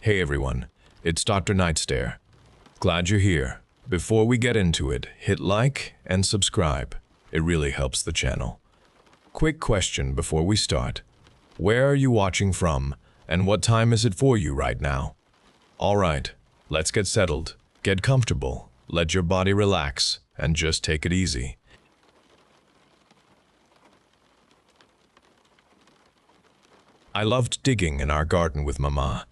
Hey everyone, it's Dr. Nightstare. Glad you're here. Before we get into it, hit like and subscribe. It really helps the channel. Quick question before we start. Where are you watching from, and what time is it for you right now? Alright, let's get settled. Get comfortable, let your body relax, and just take it easy. I loved digging in our garden with Mama.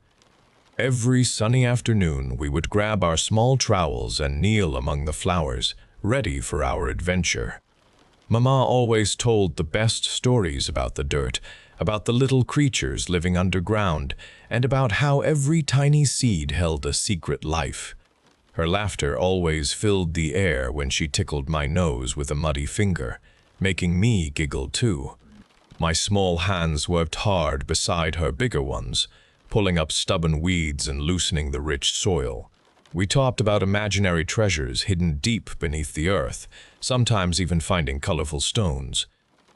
Every sunny afternoon, we would grab our small trowels and kneel among the flowers, ready for our adventure. Mama always told the best stories about the dirt, about the little creatures living underground, and about how every tiny seed held a secret life. Her laughter always filled the air when she tickled my nose with a muddy finger, making me giggle too. My small hands worked hard beside her bigger ones, pulling up stubborn weeds and loosening the rich soil. We talked about imaginary treasures hidden deep beneath the earth, sometimes even finding colorful stones.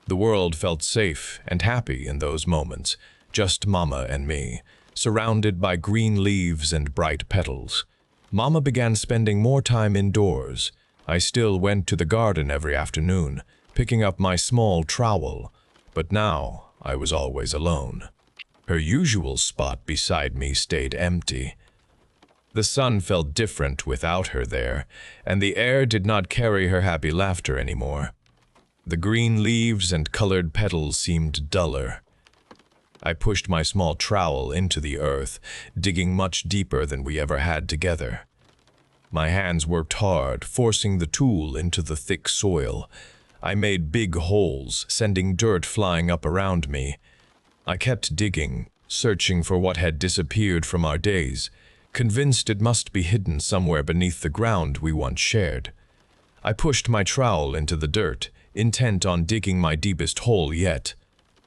The world felt safe and happy in those moments, just Mama and me, surrounded by green leaves and bright petals. Mama began spending more time indoors. I still went to the garden every afternoon, picking up my small trowel. But now, I was always alone. Her usual spot beside me stayed empty. The sun felt different without her there, and the air did not carry her happy laughter anymore. The green leaves and colored petals seemed duller. I pushed my small trowel into the earth, digging much deeper than we ever had together. My hands worked hard, forcing the tool into the thick soil. I made big holes, sending dirt flying up around me. I kept digging, searching for what had disappeared from our days, convinced it must be hidden somewhere beneath the ground we once shared. I pushed my trowel into the dirt, intent on digging my deepest hole yet.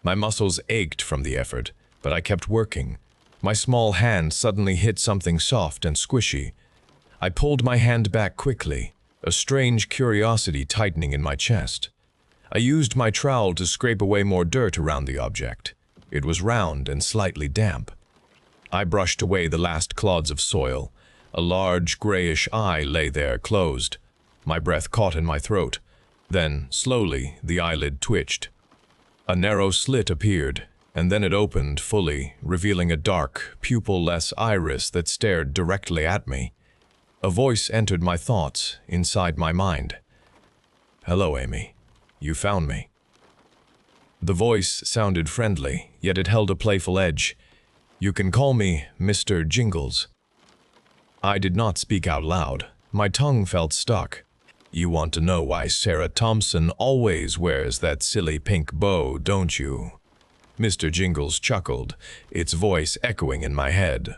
My muscles ached from the effort, but I kept working. My small hand suddenly hit something soft and squishy. I pulled my hand back quickly, a strange curiosity tightening in my chest. I used my trowel to scrape away more dirt around the object. It was round and slightly damp. I brushed away the last clods of soil. A large grayish eye lay there, closed. My breath caught in my throat. Then, slowly, the eyelid twitched. A narrow slit appeared, and then it opened fully, revealing a dark, pupil-less iris that stared directly at me. A voice entered my thoughts, inside my mind. "Hello, Amy. You found me." The voice sounded friendly, yet it held a playful edge. "You can call me Mr. Jingles." I did not speak out loud. My tongue felt stuck. "You want to know why Sarah Thompson always wears that silly pink bow, don't you?" Mr. Jingles chuckled, its voice echoing in my head.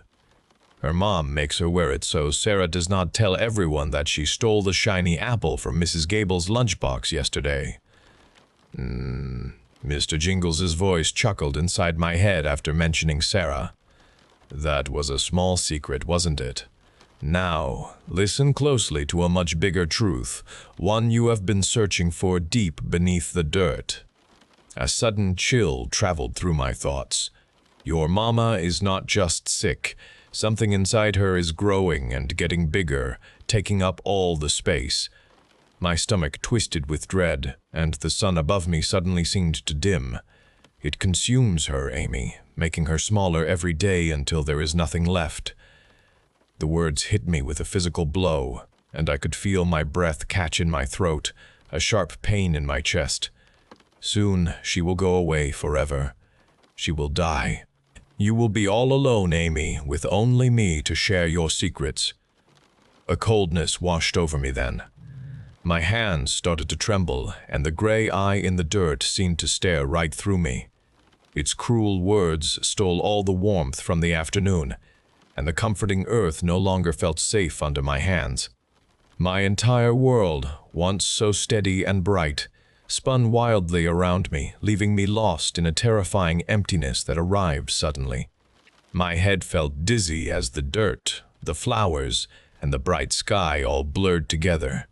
"Her mom makes her wear it so Sarah does not tell everyone that she stole the shiny apple from Mrs. Gable's lunchbox yesterday." Mr. Jingles's voice chuckled inside my head after mentioning Sarah. "That was a small secret, wasn't it? Now, listen closely to a much bigger truth, one you have been searching for deep beneath the dirt." A sudden chill traveled through my thoughts. Your mama is not just sick. Something inside her is growing and getting bigger, taking up all the space. My stomach twisted with dread, and the sun above me suddenly seemed to dim. "It consumes her, Amy, making her smaller every day until there is nothing left." The words hit me with a physical blow, and I could feel my breath catch in my throat, a sharp pain in my chest. "Soon she will go away forever. She will die. You will be all alone, Amy, with only me to share your secrets." A coldness washed over me then. My hands started to tremble, and the gray eye in the dirt seemed to stare right through me. Its cruel words stole all the warmth from the afternoon, and the comforting earth no longer felt safe under my hands. My entire world, once so steady and bright, spun wildly around me, leaving me lost in a terrifying emptiness that arrived suddenly. My head felt dizzy as the dirt, the flowers, and the bright sky all blurred together.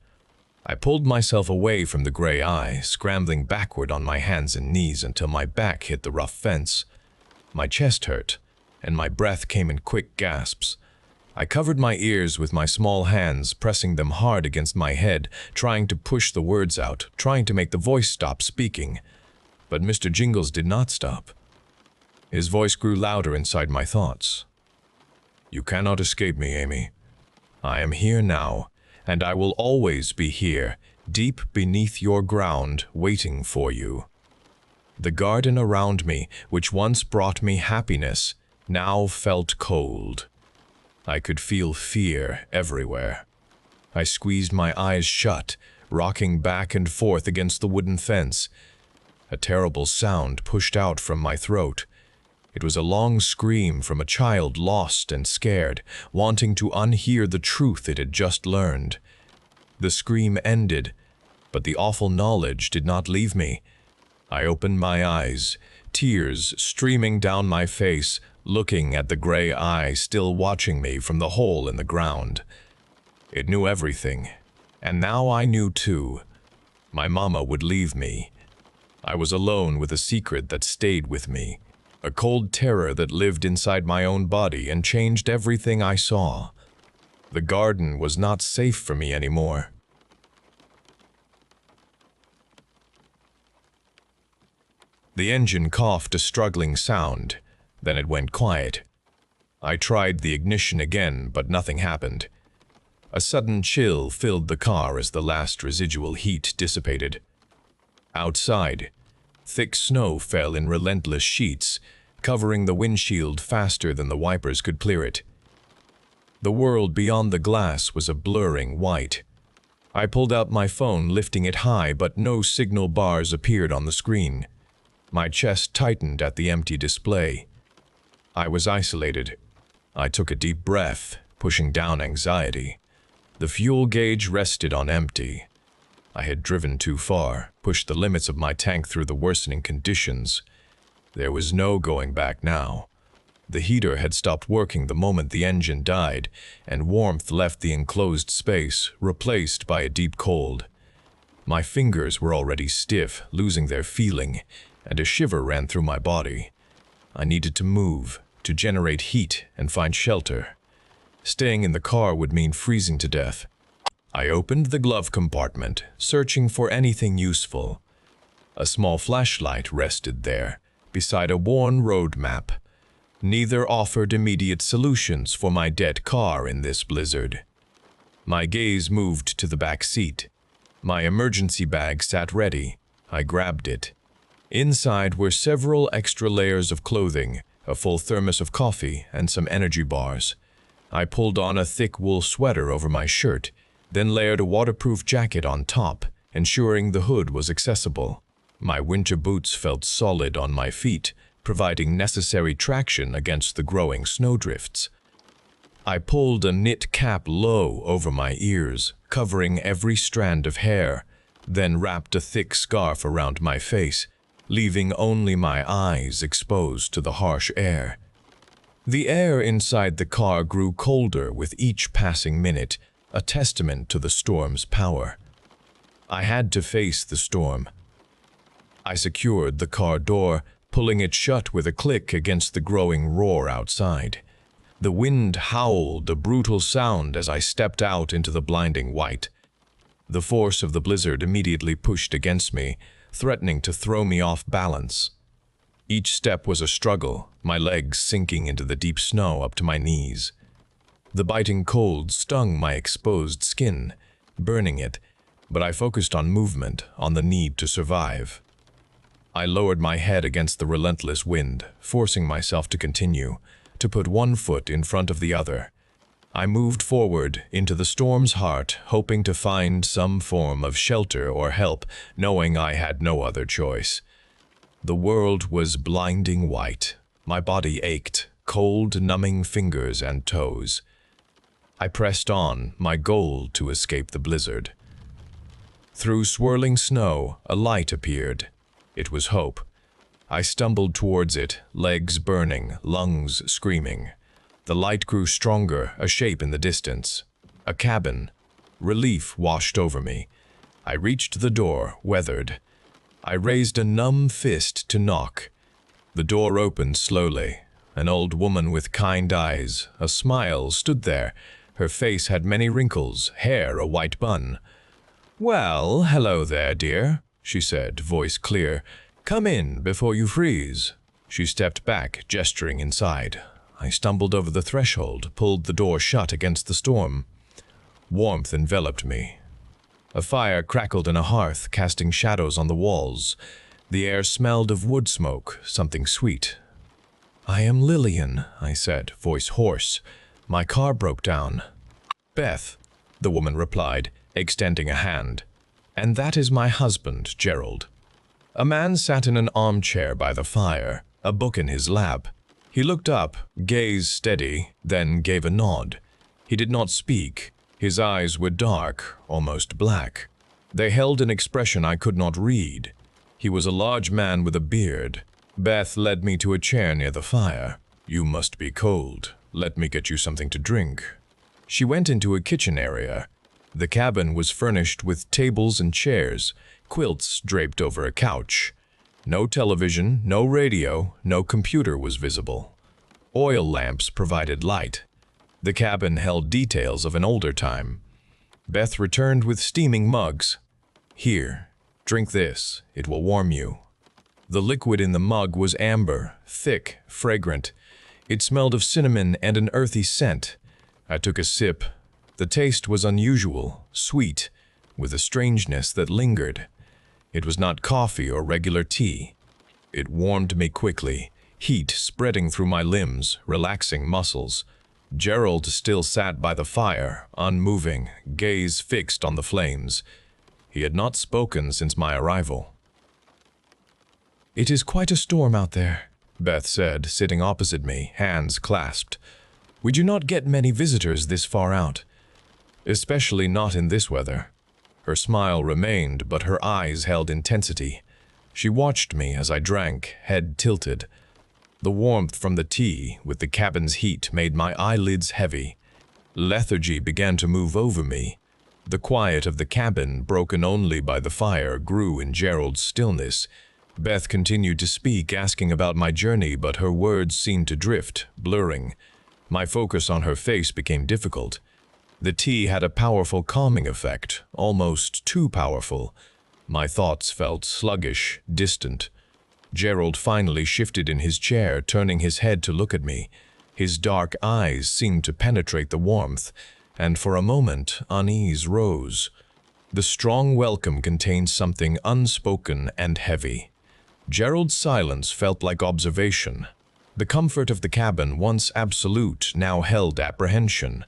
I pulled myself away from the gray eye, scrambling backward on my hands and knees until my back hit the rough fence. My chest hurt, and my breath came in quick gasps. I covered my ears with my small hands, pressing them hard against my head, trying to push the words out, trying to make the voice stop speaking. But Mr. Jingles did not stop. His voice grew louder inside my thoughts. "You cannot escape me, Amy. I am here now, and I will always be here, deep beneath your ground, waiting for you." The garden around me, which once brought me happiness, now felt cold. I could feel fear everywhere. I squeezed my eyes shut, rocking back and forth against the wooden fence. A terrible sound pushed out from my throat. It was a long scream from a child lost and scared, wanting to unhear the truth it had just learned. The scream ended, but the awful knowledge did not leave me. I opened my eyes, tears streaming down my face, looking at the gray eye still watching me from the hole in the ground. It knew everything, and now I knew too. My mama would leave me. I was alone with a secret that stayed with me, a cold terror that lived inside my own body and changed everything I saw. The garden was not safe for me anymore. The engine coughed a struggling sound. Then it went quiet. I tried the ignition again, but nothing happened. A sudden chill filled the car as the last residual heat dissipated. Outside, thick snow fell in relentless sheets, covering the windshield faster than the wipers could clear it. The world beyond the glass was a blurring white. I pulled out my phone, lifting it high, but no signal bars appeared on the screen. My chest tightened at the empty display. I was isolated. I took a deep breath, pushing down anxiety. The fuel gauge rested on empty. I had driven too far, pushed the limits of my tank through the worsening conditions. There was no going back now. The heater had stopped working the moment the engine died, and warmth left the enclosed space, replaced by a deep cold. My fingers were already stiff, losing their feeling, and a shiver ran through my body. I needed to move, to generate heat and find shelter. Staying in the car would mean freezing to death. I opened the glove compartment, searching for anything useful. A small flashlight rested there, beside a worn road map. Neither offered immediate solutions for my dead car in this blizzard. My gaze moved to the back seat. My emergency bag sat ready. I grabbed it. Inside were several extra layers of clothing, a full thermos of coffee, and some energy bars. I pulled on a thick wool sweater over my shirt, then layered a waterproof jacket on top, ensuring the hood was accessible. My winter boots felt solid on my feet, providing necessary traction against the growing snowdrifts. I pulled a knit cap low over my ears, covering every strand of hair, then wrapped a thick scarf around my face, leaving only my eyes exposed to the harsh air. The air inside the car grew colder with each passing minute, a testament to the storm's power. I had to face the storm. I secured the car door, pulling it shut with a click against the growing roar outside. The wind howled a brutal sound as I stepped out into the blinding white. The force of the blizzard immediately pushed against me, threatening to throw me off balance. Each step was a struggle, my legs sinking into the deep snow up to my knees. The biting cold stung my exposed skin, burning it, but I focused on movement, on the need to survive. I lowered my head against the relentless wind, forcing myself to continue, to put one foot in front of the other. I moved forward into the storm's heart, hoping to find some form of shelter or help, knowing I had no other choice. The world was blinding white. My body ached, cold, numbing fingers and toes. I pressed on, my goal to escape the blizzard. Through swirling snow, a light appeared. It was hope. I stumbled towards it, legs burning, lungs screaming. The light grew stronger, a shape in the distance. A cabin. Relief washed over me. I reached the door, weathered. I raised a numb fist to knock. The door opened slowly. An old woman with kind eyes, a smile, stood there. Her face had many wrinkles, hair a white bun. "Well, hello there, dear," she said, voice clear. "Come in before you freeze." She stepped back, gesturing inside. I stumbled over the threshold, pulled the door shut against the storm. Warmth enveloped me. A fire crackled in a hearth, casting shadows on the walls. The air smelled of wood smoke, something sweet. "I am Lillian," I said, voice hoarse. "My car broke down." "Beth," the woman replied, extending a hand. "And that is my husband, Gerald." A man sat in an armchair by the fire, a book in his lap. He looked up, gaze steady, then gave a nod. He did not speak. His eyes were dark, almost black. They held an expression I could not read. He was a large man with a beard. Beth led me to a chair near the fire. "You must be cold. Let me get you something to drink." She went into a kitchen area. The cabin was furnished with tables and chairs, quilts draped over a couch. No television, no radio, no computer was visible. Oil lamps provided light. The cabin held details of an older time. Beth returned with steaming mugs. "Here, drink this. It will warm you." The liquid in the mug was amber, thick, fragrant. It smelled of cinnamon and an earthy scent. I took a sip. The taste was unusual, sweet, with a strangeness that lingered. It was not coffee or regular tea. It warmed me quickly, heat spreading through my limbs, relaxing muscles. Gerald still sat by the fire, unmoving, gaze fixed on the flames. He had not spoken since my arrival. "It is quite a storm out there," Beth said, sitting opposite me, hands clasped. "We do not get many visitors this far out, especially not in this weather." Her smile remained, but her eyes held intensity. She watched me as I drank, head tilted. The warmth from the tea, with the cabin's heat, made my eyelids heavy. Lethargy began to move over me. The quiet of the cabin, broken only by the fire, grew in Gerald's stillness. Beth continued to speak, asking about my journey, but her words seemed to drift, blurring. My focus on her face became difficult. The tea had a powerful calming effect, almost too powerful. My thoughts felt sluggish, distant. Gerald finally shifted in his chair, turning his head to look at me. His dark eyes seemed to penetrate the warmth, and for a moment unease rose. The strong welcome contained something unspoken and heavy. Gerald's silence felt like observation. The comfort of the cabin, once absolute, now held apprehension.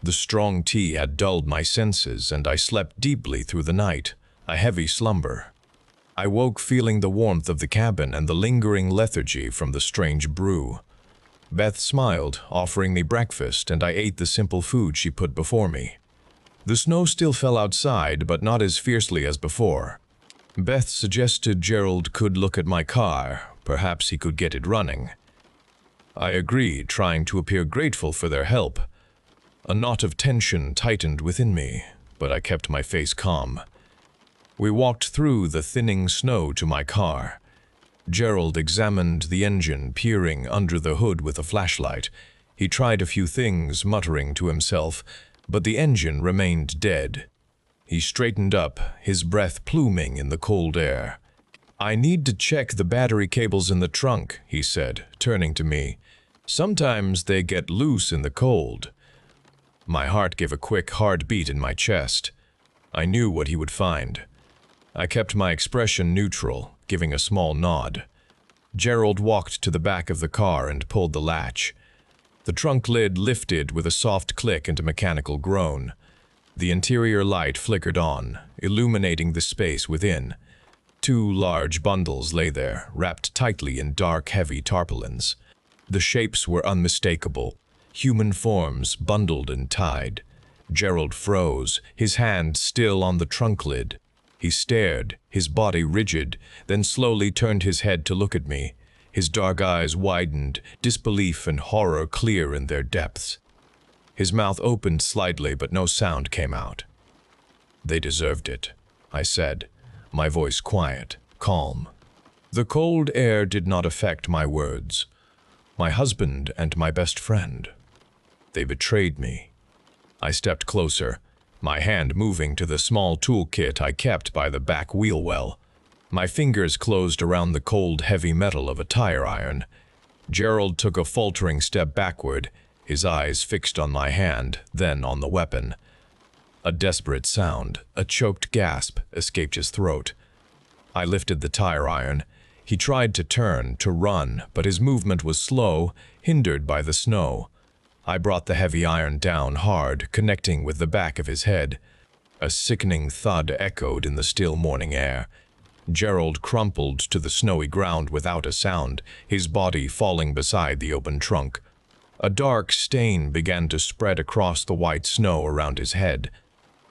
The strong tea had dulled my senses, and I slept deeply through the night, a heavy slumber. I woke feeling the warmth of the cabin and the lingering lethargy from the strange brew. Beth smiled, offering me breakfast, and I ate the simple food she put before me. The snow still fell outside, but not as fiercely as before. Beth suggested Gerald could look at my car. Perhaps he could get it running. I agreed, trying to appear grateful for their help. A knot of tension tightened within me, but I kept my face calm. We walked through the thinning snow to my car. Gerald examined the engine, peering under the hood with a flashlight. He tried a few things, muttering to himself, but the engine remained dead. He straightened up, his breath pluming in the cold air. "I need to check the battery cables in the trunk," he said, turning to me. "Sometimes they get loose in the cold." My heart gave a quick, hard beat in my chest. I knew what he would find. I kept my expression neutral, giving a small nod. Gerald walked to the back of the car and pulled the latch. The trunk lid lifted with a soft click and a mechanical groan. The interior light flickered on, illuminating the space within. 2 large bundles lay there, wrapped tightly in dark, heavy tarpaulins. The shapes were unmistakable, human forms bundled and tied. Gerald froze, his hand still on the trunk lid. He stared, his body rigid, then slowly turned his head to look at me. His dark eyes widened, disbelief and horror clear in their depths. His mouth opened slightly, but no sound came out. "They deserved it," I said, my voice quiet, calm. The cold air did not affect my words. my husband and my best friend. They betrayed me. I stepped closer, my hand moving to the small toolkit I kept by the back wheel well. My fingers closed around the cold, heavy metal of a tire iron. Gerald took a faltering step backward, his eyes fixed on my hand, then on the weapon. A desperate sound, a choked gasp, escaped his throat. I lifted the tire iron. He tried to turn, to run, but his movement was slow, hindered by the snow. I brought the heavy iron down hard, connecting with the back of his head. A sickening thud echoed in the still morning air. Gerald crumpled to the snowy ground without a sound, his body falling beside the open trunk. A dark stain began to spread across the white snow around his head.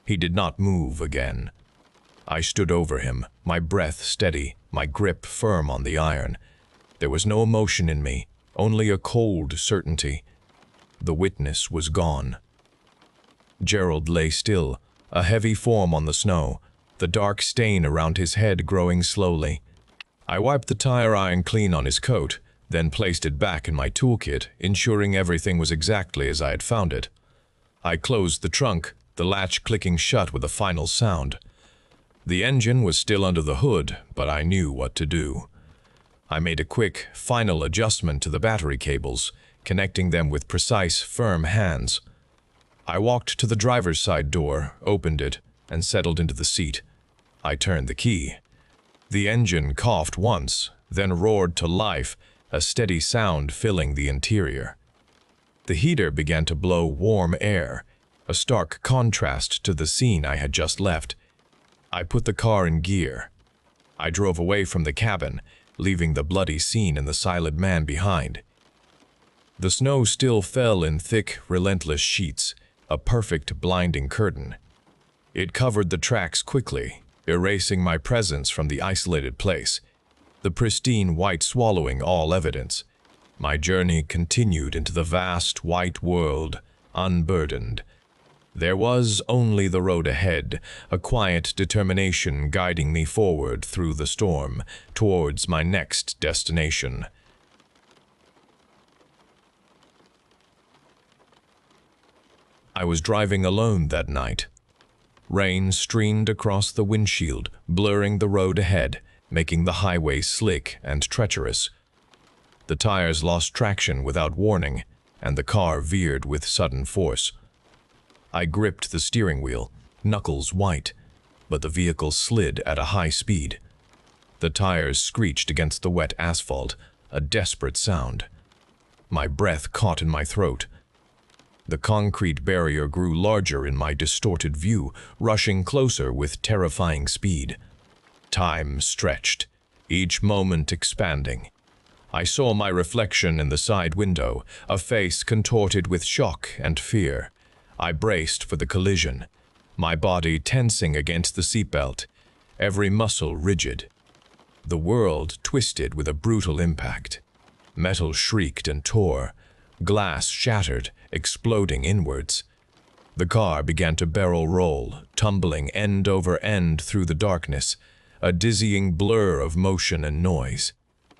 He did not move again. I stood over him, my breath steady, my grip firm on the iron. There was no emotion in me, only a cold certainty. The witness was gone. Gerald lay still, a heavy form on the snow, the dark stain around his head growing slowly. I wiped the tire iron clean on his coat, then placed it back in my toolkit, ensuring everything was exactly as I had found it. I closed the trunk, the latch clicking shut with a final sound. The engine was still under the hood, but I knew what to do. I made a quick, final adjustment to the battery cables, connecting them with precise, firm hands. I walked to the driver's side door, opened it, and settled into the seat. I turned the key. The engine coughed once, then roared to life, a steady sound filling the interior. The heater began to blow warm air, a stark contrast to the scene I had just left. I put the car in gear. I drove away from the cabin, leaving the bloody scene and the silent man behind. The snow still fell in thick, relentless sheets, a perfect blinding curtain. It covered the tracks quickly, erasing my presence from the isolated place, the pristine white swallowing all evidence. My journey continued into the vast white world, unburdened. There was only the road ahead, a quiet determination guiding me forward through the storm, towards my next destination. I was driving alone that night. Rain streamed across the windshield, blurring the road ahead, making the highway slick and treacherous. The tires lost traction without warning, and the car veered with sudden force. I gripped the steering wheel, knuckles white, but the vehicle slid at a high speed. The tires screeched against the wet asphalt, a desperate sound. My breath caught in my throat. The concrete barrier grew larger in my distorted view, rushing closer with terrifying speed. Time stretched, each moment expanding. I saw my reflection in the side window, a face contorted with shock and fear. I braced for the collision, my body tensing against the seatbelt, every muscle rigid. The world twisted with a brutal impact. Metal shrieked and tore, glass shattered, exploding inwards. The car began to barrel roll, tumbling end over end through the darkness, a dizzying blur of motion and noise.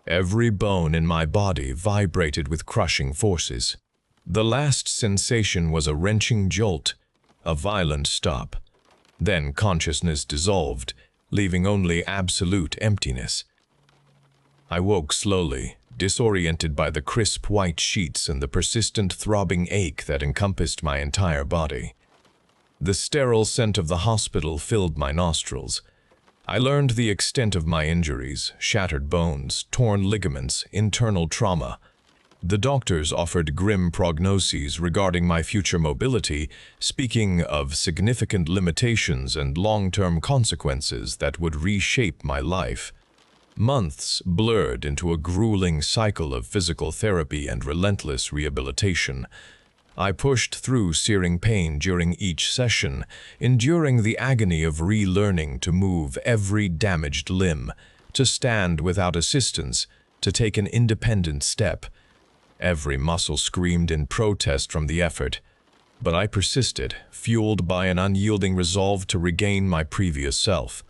Every bone in my body vibrated with crushing forces. The last sensation was a wrenching jolt, a violent stop. Then consciousness dissolved, leaving only absolute emptiness. I woke slowly, disoriented by the crisp white sheets and the persistent throbbing ache that encompassed my entire body. The sterile scent of the hospital filled my nostrils. I learned the extent of my injuries, shattered bones, torn ligaments, internal trauma. The doctors offered grim prognoses regarding my future mobility, speaking of significant limitations and long-term consequences that would reshape my life. Months blurred into a grueling cycle of physical therapy and relentless rehabilitation. I pushed through searing pain during each session, enduring the agony of relearning to move every damaged limb, to stand without assistance, to take an independent step. Every muscle screamed in protest from the effort, but I persisted, fueled by an unyielding resolve to regain my previous self.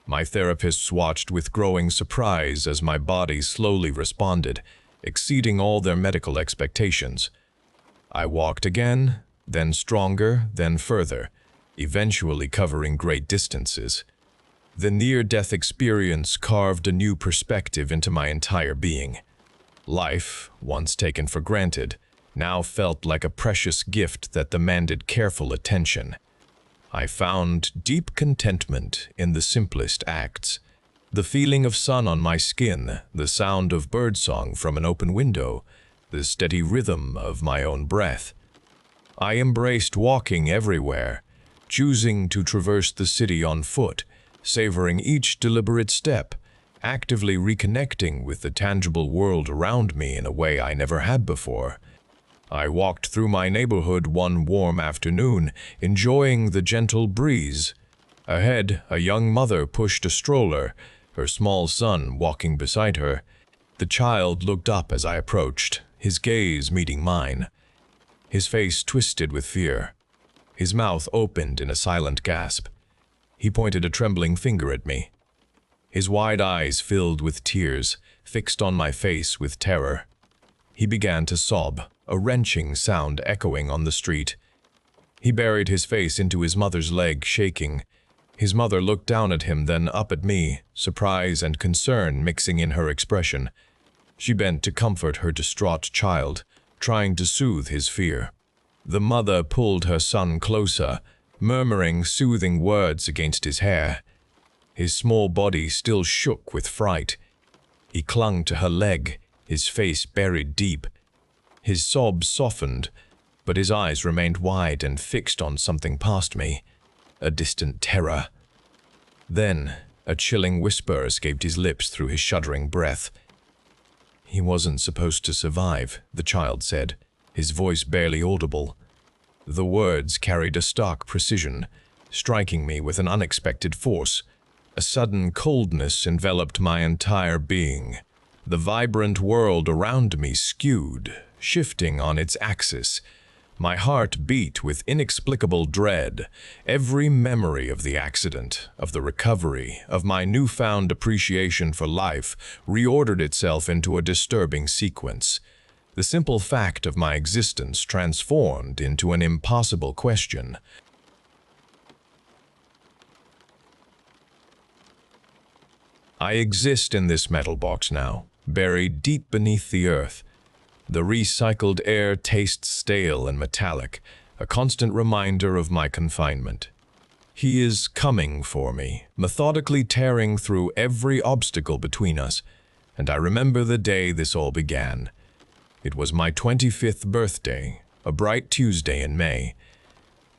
My therapists watched with growing surprise as my body slowly responded, exceeding all their medical expectations. I walked again, then stronger, then further, eventually covering great distances. The near-death experience carved a new perspective into my entire being. Life, once taken for granted, now felt like a precious gift that demanded careful attention. I found deep contentment in the simplest acts. The feeling of sun on my skin, the sound of birdsong from an open window, the steady rhythm of my own breath. I embraced walking everywhere, choosing to traverse the city on foot, savoring each deliberate step, actively reconnecting with the tangible world around me in a way I never had before. I walked through my neighborhood one warm afternoon, enjoying the gentle breeze. Ahead, a young mother pushed a stroller, her small son walking beside her. The child looked up as I approached, his gaze meeting mine. His face twisted with fear. His mouth opened in a silent gasp. He pointed a trembling finger at me. His wide eyes filled with tears, fixed on my face with terror. He began to sob, a wrenching sound echoing on the street. He buried his face into his mother's leg, shaking. His mother looked down at him, then up at me, surprise and concern mixing in her expression. She bent to comfort her distraught child, trying to soothe his fear. The mother pulled her son closer, murmuring soothing words against his hair. His small body still shook with fright. He clung to her leg, his face buried deep. His sobs softened, but his eyes remained wide and fixed on something past me, a distant terror. Then, a chilling whisper escaped his lips through his shuddering breath. "He wasn't supposed to survive," the child said, his voice barely audible. The words carried a stark precision, striking me with an unexpected force. A sudden coldness enveloped my entire being. The vibrant world around me skewed, shifting on its axis. My heart beat with inexplicable dread. Every memory of the accident, of the recovery, of my newfound appreciation for life reordered itself into a disturbing sequence. The simple fact of my existence transformed into an impossible question. I exist in this metal box now, buried deep beneath the earth. The recycled air tastes stale and metallic, a constant reminder of my confinement. He is coming for me, methodically tearing through every obstacle between us, and I remember the day this all began. It was my 25th birthday, a bright Tuesday in May.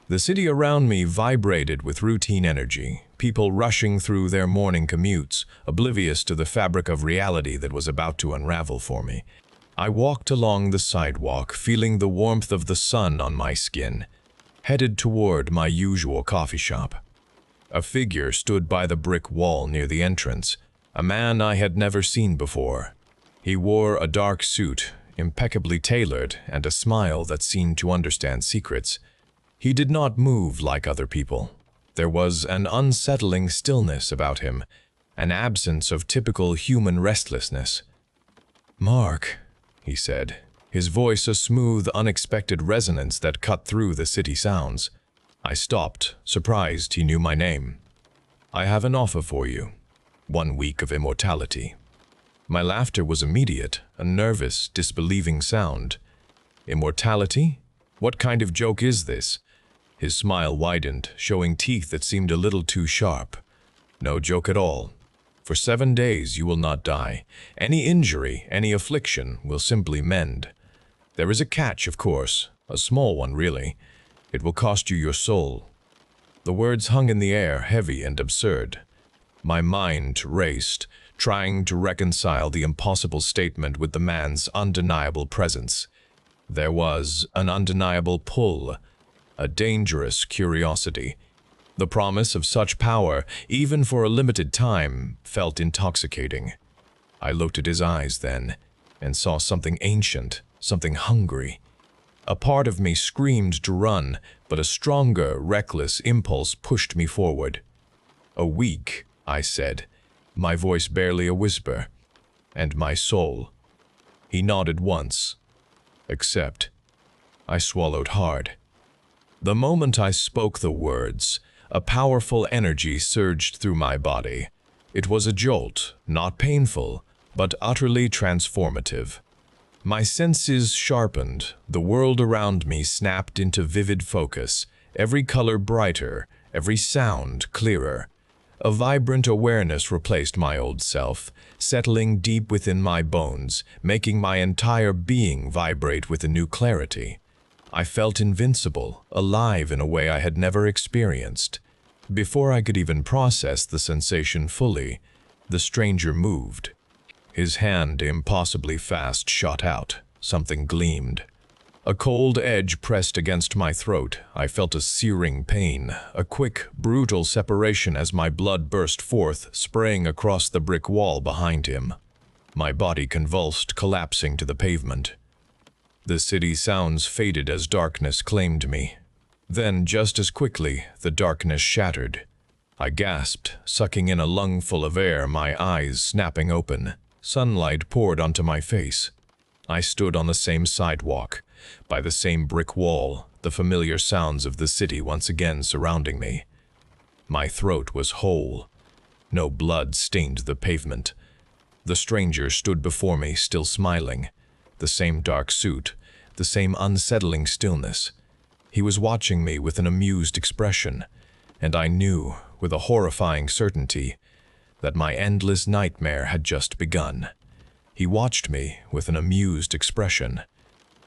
The city around me vibrated with routine energy, people rushing through their morning commutes, oblivious to the fabric of reality that was about to unravel for me. I walked along the sidewalk, feeling the warmth of the sun on my skin, headed toward my usual coffee shop. A figure stood by the brick wall near the entrance, a man I had never seen before. He wore a dark suit, impeccably tailored, and a smile that seemed to understand secrets. He did not move like other people. There was an unsettling stillness about him, an absence of typical human restlessness. "Mark," he said, his voice a smooth, unexpected resonance that cut through the city sounds. I stopped, surprised he knew my name. "I have an offer for you. 1 week of immortality." My laughter was immediate, a nervous, disbelieving sound. "Immortality? What kind of joke is this?" His smile widened, showing teeth that seemed a little too sharp. "No joke at all. For 7 days you will not die. Any injury, any affliction will simply mend. There is a catch, of course, a small one really. It will cost you your soul." The words hung in the air, heavy and absurd. My mind raced, trying to reconcile the impossible statement with the man's undeniable presence. There was an undeniable pull, a dangerous curiosity. The promise of such power, even for a limited time, felt intoxicating. I looked at his eyes then, and saw something ancient, something hungry. A part of me screamed to run, but a stronger, reckless impulse pushed me forward. "A week," I said, my voice barely a whisper, "and my soul." He nodded once. Accept. I swallowed hard. The moment I spoke the words, a powerful energy surged through my body. It was a jolt, not painful, but utterly transformative. My senses sharpened, the world around me snapped into vivid focus, every color brighter, every sound clearer. A vibrant awareness replaced my old self, settling deep within my bones, making my entire being vibrate with a new clarity. I felt invincible, alive in a way I had never experienced. Before I could even process the sensation fully, the stranger moved. His hand, impossibly fast, shot out. Something gleamed. A cold edge pressed against my throat. I felt a searing pain, a quick, brutal separation as my blood burst forth, spraying across the brick wall behind him. My body convulsed, collapsing to the pavement. The city sounds faded as darkness claimed me. Then, just as quickly, the darkness shattered. I gasped, sucking in a lungful of air, my eyes snapping open. Sunlight poured onto my face. I stood on the same sidewalk, by the same brick wall, the familiar sounds of the city once again surrounding me. My throat was whole. No blood stained the pavement. The stranger stood before me, still smiling. The same dark suit, the same unsettling stillness. He was watching me with an amused expression, and I knew, with a horrifying certainty, that my endless nightmare had just begun. He watched me with an amused expression.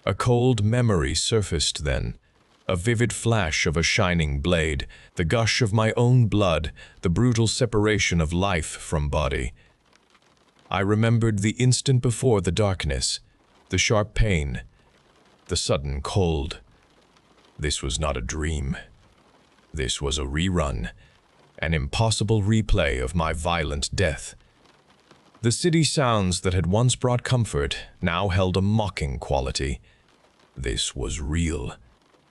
A cold memory surfaced then, a vivid flash of a shining blade, the gush of my own blood, the brutal separation of life from body. I remembered the instant before the darkness, the sharp pain, the sudden cold. This was not a dream. This was a rerun, an impossible replay of my violent death. The city sounds that had once brought comfort now held a mocking quality. This was real,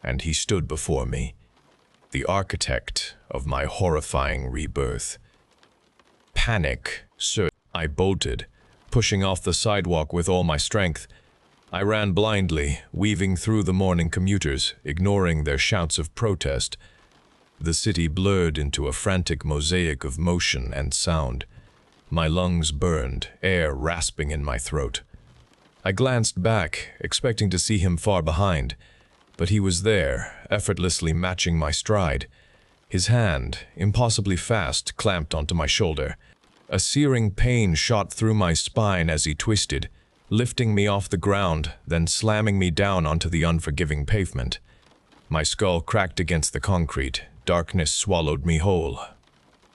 and he stood before me, the architect of my horrifying rebirth. Panic surged. I bolted, pushing off the sidewalk with all my strength. I ran blindly, weaving through the morning commuters, ignoring their shouts of protest. The city blurred into a frantic mosaic of motion and sound. My lungs burned, air rasping in my throat. I glanced back, expecting to see him far behind, but he was there, effortlessly matching my stride. His hand, impossibly fast, clamped onto my shoulder. A searing pain shot through my spine as he twisted, lifting me off the ground, then slamming me down onto the unforgiving pavement. My skull cracked against the concrete. Darkness swallowed me whole.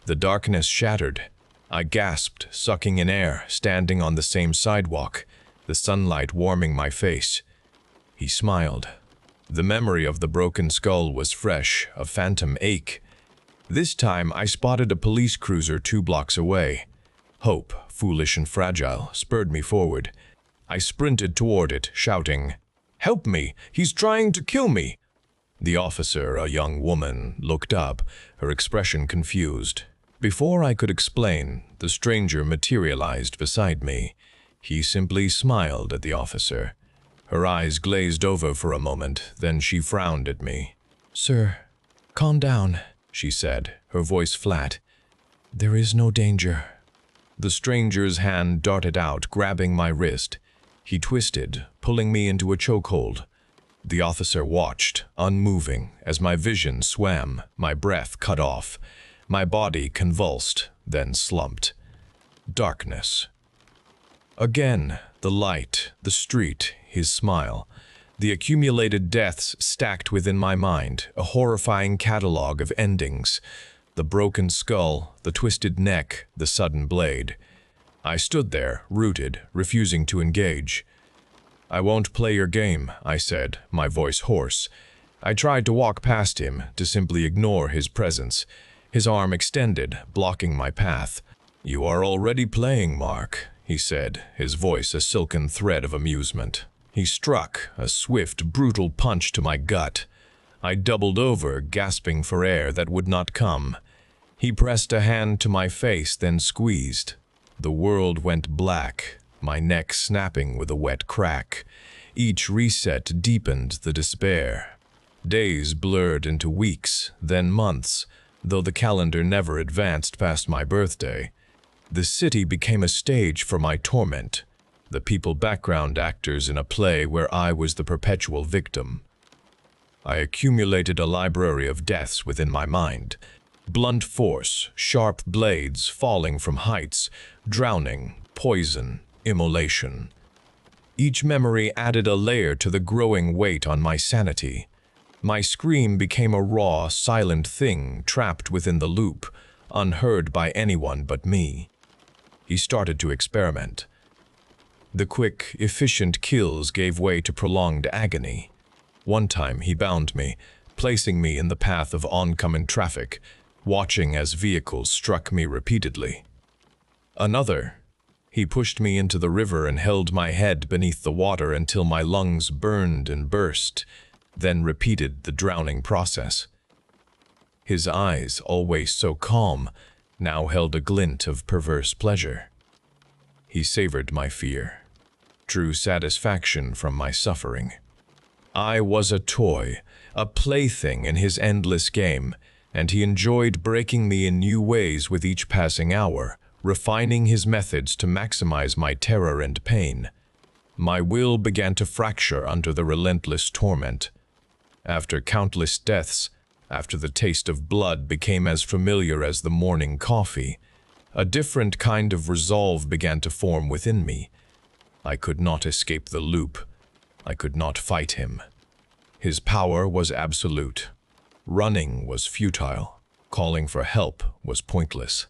The darkness shattered. I gasped, sucking in air, standing on the same sidewalk, the sunlight warming my face. He smiled. The memory of the broken skull was fresh, a phantom ache. This time I spotted a police cruiser 2 blocks away. Hope, foolish and fragile, spurred me forward. I sprinted toward it, shouting, "Help me! He's trying to kill me!" The officer, a young woman, looked up, her expression confused. Before I could explain, the stranger materialized beside me. He simply smiled at the officer. Her eyes glazed over for a moment, then she frowned at me. "Sir, calm down," she said, her voice flat. "There is no danger." The stranger's hand darted out, grabbing my wrist. He twisted, pulling me into a chokehold. The officer watched, unmoving, as my vision swam, my breath cut off. My body convulsed, then slumped. Darkness. Again, the light, the street, his smile. The accumulated deaths stacked within my mind, a horrifying catalog of endings. The broken skull, the twisted neck, the sudden blade. I stood there, rooted, refusing to engage. "I won't play your game," I said, my voice hoarse. I tried to walk past him, to simply ignore his presence. His arm extended, blocking my path. "You are already playing, Mark," he said, his voice a silken thread of amusement. He struck, a swift, brutal punch to my gut. I doubled over, gasping for air that would not come. He pressed a hand to my face, then squeezed. The world went black. my neck snapping with a wet crack. Each reset deepened the despair. Days blurred into weeks, then months, though the calendar never advanced past my birthday. The city became a stage for my torment, the people background actors in a play where I was the perpetual victim. I accumulated a library of deaths within my mind. Blunt force, sharp blades falling from heights, drowning, poison, immolation. Each memory added a layer to the growing weight on my sanity. My scream became a raw, silent thing trapped within the loop, unheard by anyone but me. He started to experiment. The quick, efficient kills gave way to prolonged agony. One time he bound me, placing me in the path of oncoming traffic, watching as vehicles struck me repeatedly. Another, he pushed me into the river and held my head beneath the water until my lungs burned and burst, then repeated the drowning process. His eyes, always so calm, now held a glint of perverse pleasure. He savored my fear, drew satisfaction from my suffering. I was a toy, a plaything in his endless game, and he enjoyed breaking me in new ways with each passing hour, refining his methods to maximize my terror and pain. My will began to fracture under the relentless torment. After countless deaths, after the taste of blood became as familiar as the morning coffee, a different kind of resolve began to form within me. I could not escape the loop. I could not fight him. His power was absolute. Running was futile. Calling for help was pointless.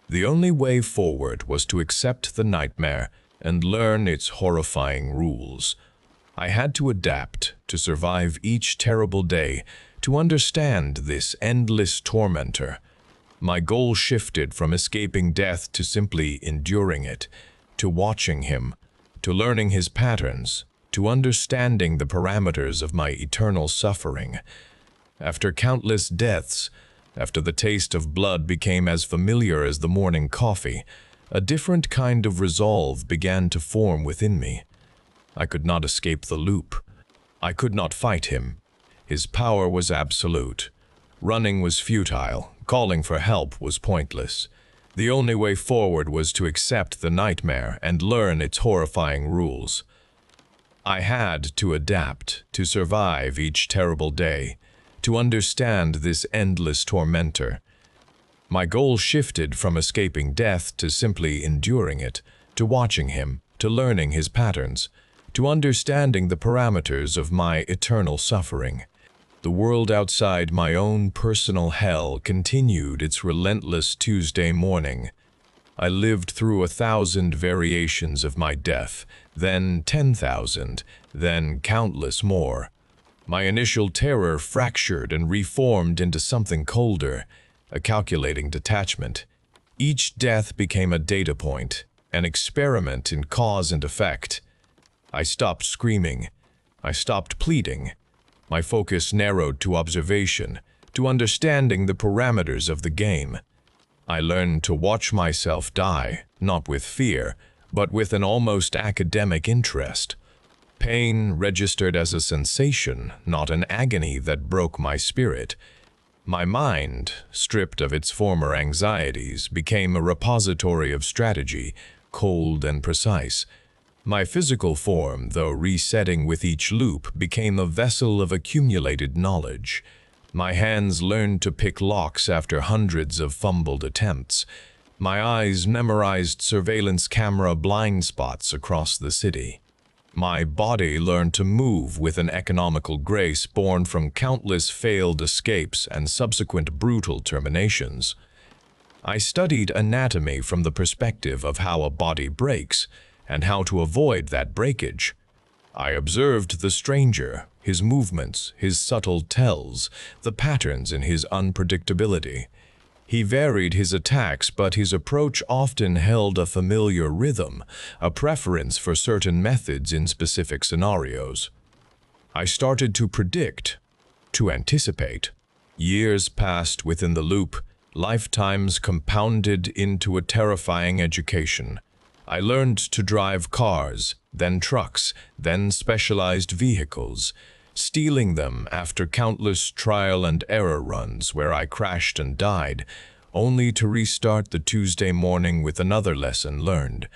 The only way forward was to accept the nightmare and learn its horrifying rules. I had to adapt to survive each terrible day, to understand this endless tormentor. My goal shifted from escaping death to simply enduring it, to watching him, to learning his patterns, to understanding the parameters of my eternal suffering. After countless deaths, after the taste of blood became as familiar as the morning coffee, a different kind of resolve began to form within me. I could not escape the loop. I could not fight him. His power was absolute. Running was futile. Calling for help was pointless. The only way forward was to accept the nightmare and learn its horrifying rules. I had to adapt, to survive each terrible day, to understand this endless tormentor. My goal shifted from escaping death to simply enduring it, to watching him, to learning his patterns, to understanding the parameters of my eternal suffering. The world outside my own personal hell continued its relentless Tuesday morning. I lived through 1,000 variations of my death, then 10,000, then countless more. My initial terror fractured and reformed into something colder, a calculating detachment. Each death became a data point, an experiment in cause and effect. I stopped screaming. I stopped pleading. My focus narrowed to observation, to understanding the parameters of the game. I learned to watch myself die, not with fear, but with an almost academic interest. Pain registered as a sensation, not an agony that broke my spirit. My mind, stripped of its former anxieties, became a repository of strategy, cold and precise. My physical form, though resetting with each loop, became a vessel of accumulated knowledge. My hands learned to pick locks after hundreds of fumbled attempts. My eyes memorized surveillance camera blind spots across the city. My body learned to move with an economical grace born from countless failed escapes and subsequent brutal terminations. I studied anatomy from the perspective of how a body breaks, and how to avoid that breakage. I observed the stranger, his movements, his subtle tells, the patterns in his unpredictability. He varied his attacks, but his approach often held a familiar rhythm, a preference for certain methods in specific scenarios. I started to predict, to anticipate. Years passed within the loop, lifetimes compounded into a terrifying education. I learned to drive cars, then trucks, then specialized vehicles, stealing them after countless trial and error runs where I crashed and died, only to restart the Tuesday morning with another lesson learned.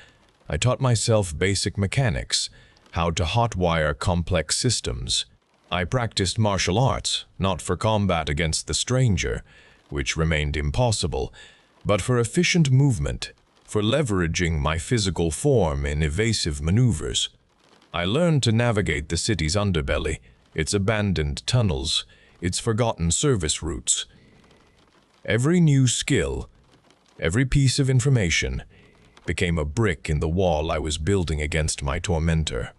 I taught myself basic mechanics, how to hotwire complex systems. I practiced martial arts, not for combat against the stranger, which remained impossible, but for efficient movement, for leveraging my physical form in evasive maneuvers. I learned to navigate the city's underbelly, its abandoned tunnels, its forgotten service routes. Every new skill, every piece of information, became a brick in the wall I was building against my tormentor.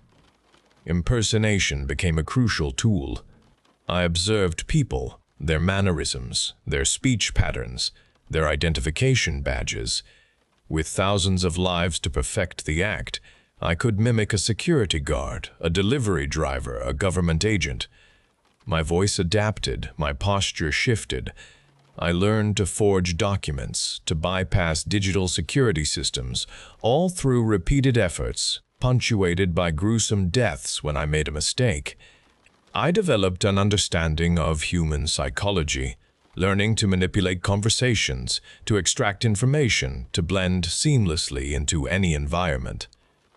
Impersonation became a crucial tool. I observed people, their mannerisms, their speech patterns, their identification badges. With thousands of lives to perfect the act, I could mimic a security guard, a delivery driver, a government agent. My voice adapted, my posture shifted. I learned to forge documents, to bypass digital security systems, all through repeated efforts, punctuated by gruesome deaths when I made a mistake. I developed an understanding of human psychology, learning to manipulate conversations, to extract information, to blend seamlessly into any environment.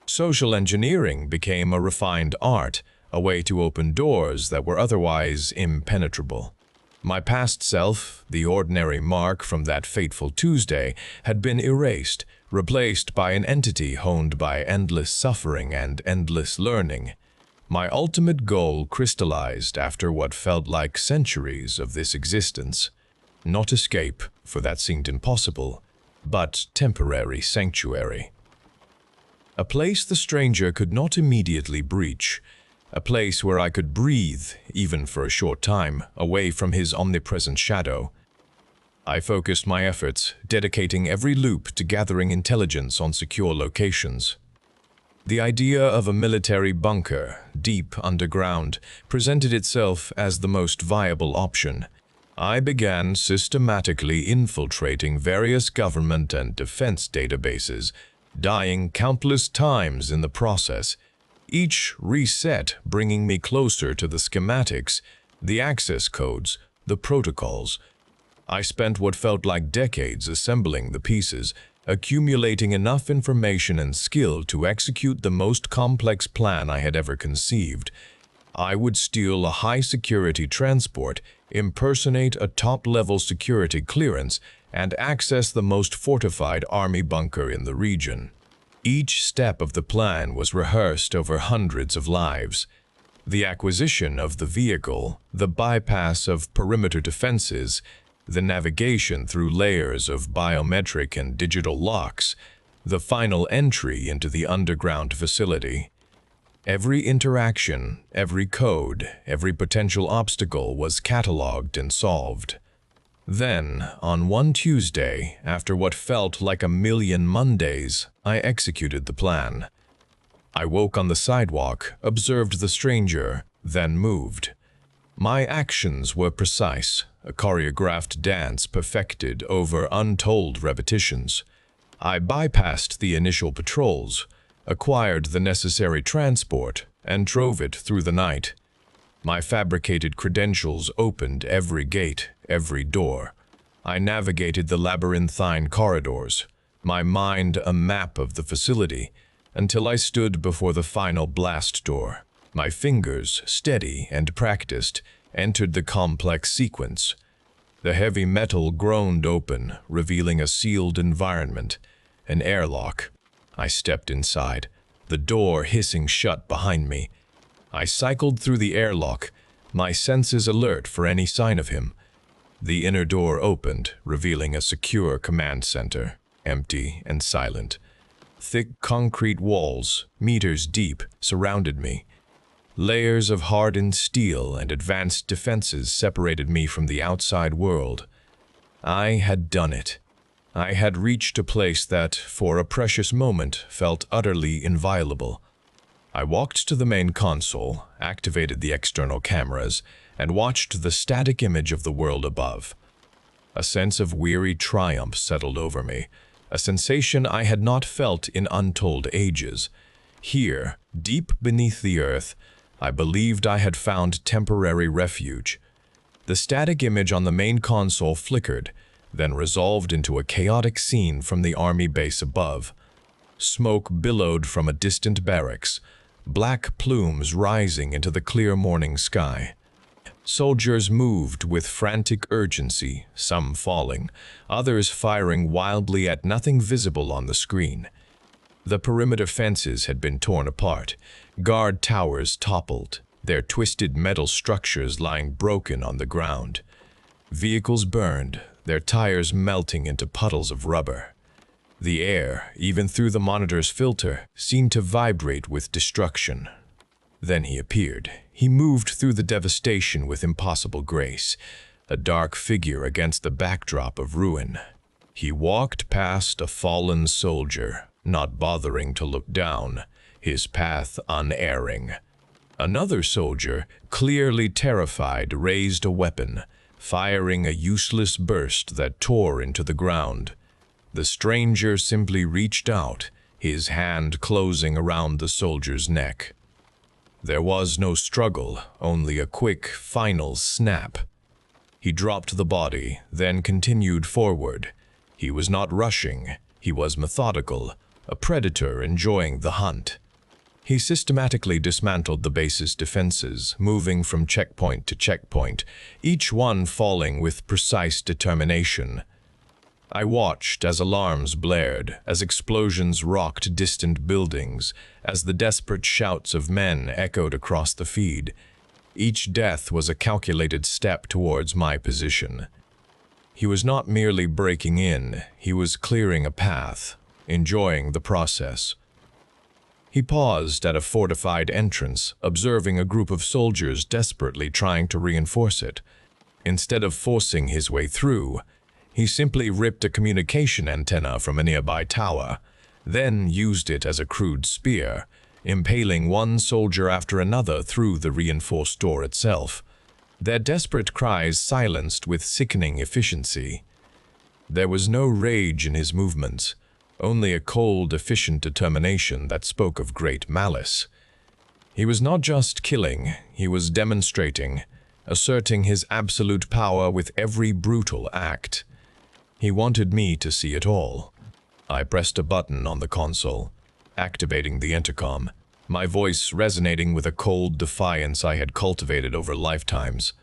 Social engineering became a refined art, a way to open doors that were otherwise impenetrable. My past self, the ordinary Mark from that fateful Tuesday, had been erased, replaced by an entity honed by endless suffering and endless learning. My ultimate goal crystallized after what felt like centuries of this existence. Not escape, for that seemed impossible, but temporary sanctuary. A place the stranger could not immediately breach. A place where I could breathe, even for a short time, away from his omnipresent shadow. I focused my efforts, dedicating every loop to gathering intelligence on secure locations. The idea of a military bunker, deep underground, presented itself as the most viable option. I began systematically infiltrating various government and defense databases, dying countless times in the process, each reset bringing me closer to the schematics, the access codes, the protocols. I spent what felt like decades assembling the pieces, accumulating enough information and skill to execute the most complex plan I had ever conceived. I would steal a high-security transport, impersonate a top-level security clearance, and access the most fortified army bunker in the region. Each step of the plan was rehearsed over hundreds of lives. The acquisition of the vehicle, the bypass of perimeter defenses, the navigation through layers of biometric and digital locks, the final entry into the underground facility. Every interaction, every code, every potential obstacle was cataloged and solved. Then, on one Tuesday, after what felt like a million Mondays, I executed the plan. I woke on the sidewalk, observed the stranger, then moved. My actions were precise, a choreographed dance perfected over untold repetitions. I bypassed the initial patrols, acquired the necessary transport, and drove it through the night. My fabricated credentials opened every gate, every door. I navigated the labyrinthine corridors, my mind a map of the facility, until I stood before the final blast door. My fingers, steady and practiced, entered the complex sequence. The heavy metal groaned open, revealing a sealed environment, an airlock. I stepped inside, the door hissing shut behind me. I cycled through the airlock, my senses alert for any sign of him. The inner door opened, revealing a secure command center, empty and silent. Thick concrete walls, meters deep, surrounded me. Layers of hardened steel and advanced defenses separated me from the outside world. I had done it. I had reached a place that, for a precious moment, felt utterly inviolable. I walked to the main console, activated the external cameras, and watched the static image of the world above. A sense of weary triumph settled over me. a sensation I had not felt in untold ages. Here, deep beneath the earth, I believed I had found temporary refuge. The static image on the main console flickered, then resolved into a chaotic scene from the army base above. Smoke billowed from a distant barracks, black plumes rising into the clear morning sky. Soldiers moved with frantic urgency, some falling, others firing wildly at nothing visible on the screen. The perimeter fences had been torn apart, guard towers toppled, their twisted metal structures lying broken on the ground. Vehicles burned, their tires melting into puddles of rubber. The air, even through the monitor's filter, seemed to vibrate with destruction. Then he appeared. He moved through the devastation with impossible grace, a dark figure against the backdrop of ruin. He walked past a fallen soldier, not bothering to look down, his path unerring. Another soldier, clearly terrified, raised a weapon, firing a useless burst that tore into the ground. The stranger simply reached out, his hand closing around the soldier's neck. There was no struggle, only a quick, final snap. He dropped the body, then continued forward. He was not rushing, he was methodical, a predator enjoying the hunt. He systematically dismantled the base's defenses, moving from checkpoint to checkpoint, each one falling with precise determination. I watched as alarms blared, as explosions rocked distant buildings, as the desperate shouts of men echoed across the feed. Each death was a calculated step towards my position. He was not merely breaking in, he was clearing a path, enjoying the process. He paused at a fortified entrance, observing a group of soldiers desperately trying to reinforce it. Instead of forcing his way through, he simply ripped a communication antenna from a nearby tower, then used it as a crude spear, impaling one soldier after another through the reinforced door itself, their desperate cries silenced with sickening efficiency. There was no rage in his movements, only a cold, efficient determination that spoke of great malice. He was not just killing, he was demonstrating, asserting his absolute power with every brutal act. He wanted me to see it all. I pressed a button on the console, activating the intercom, my voice resonating with a cold defiance I had cultivated over lifetimes.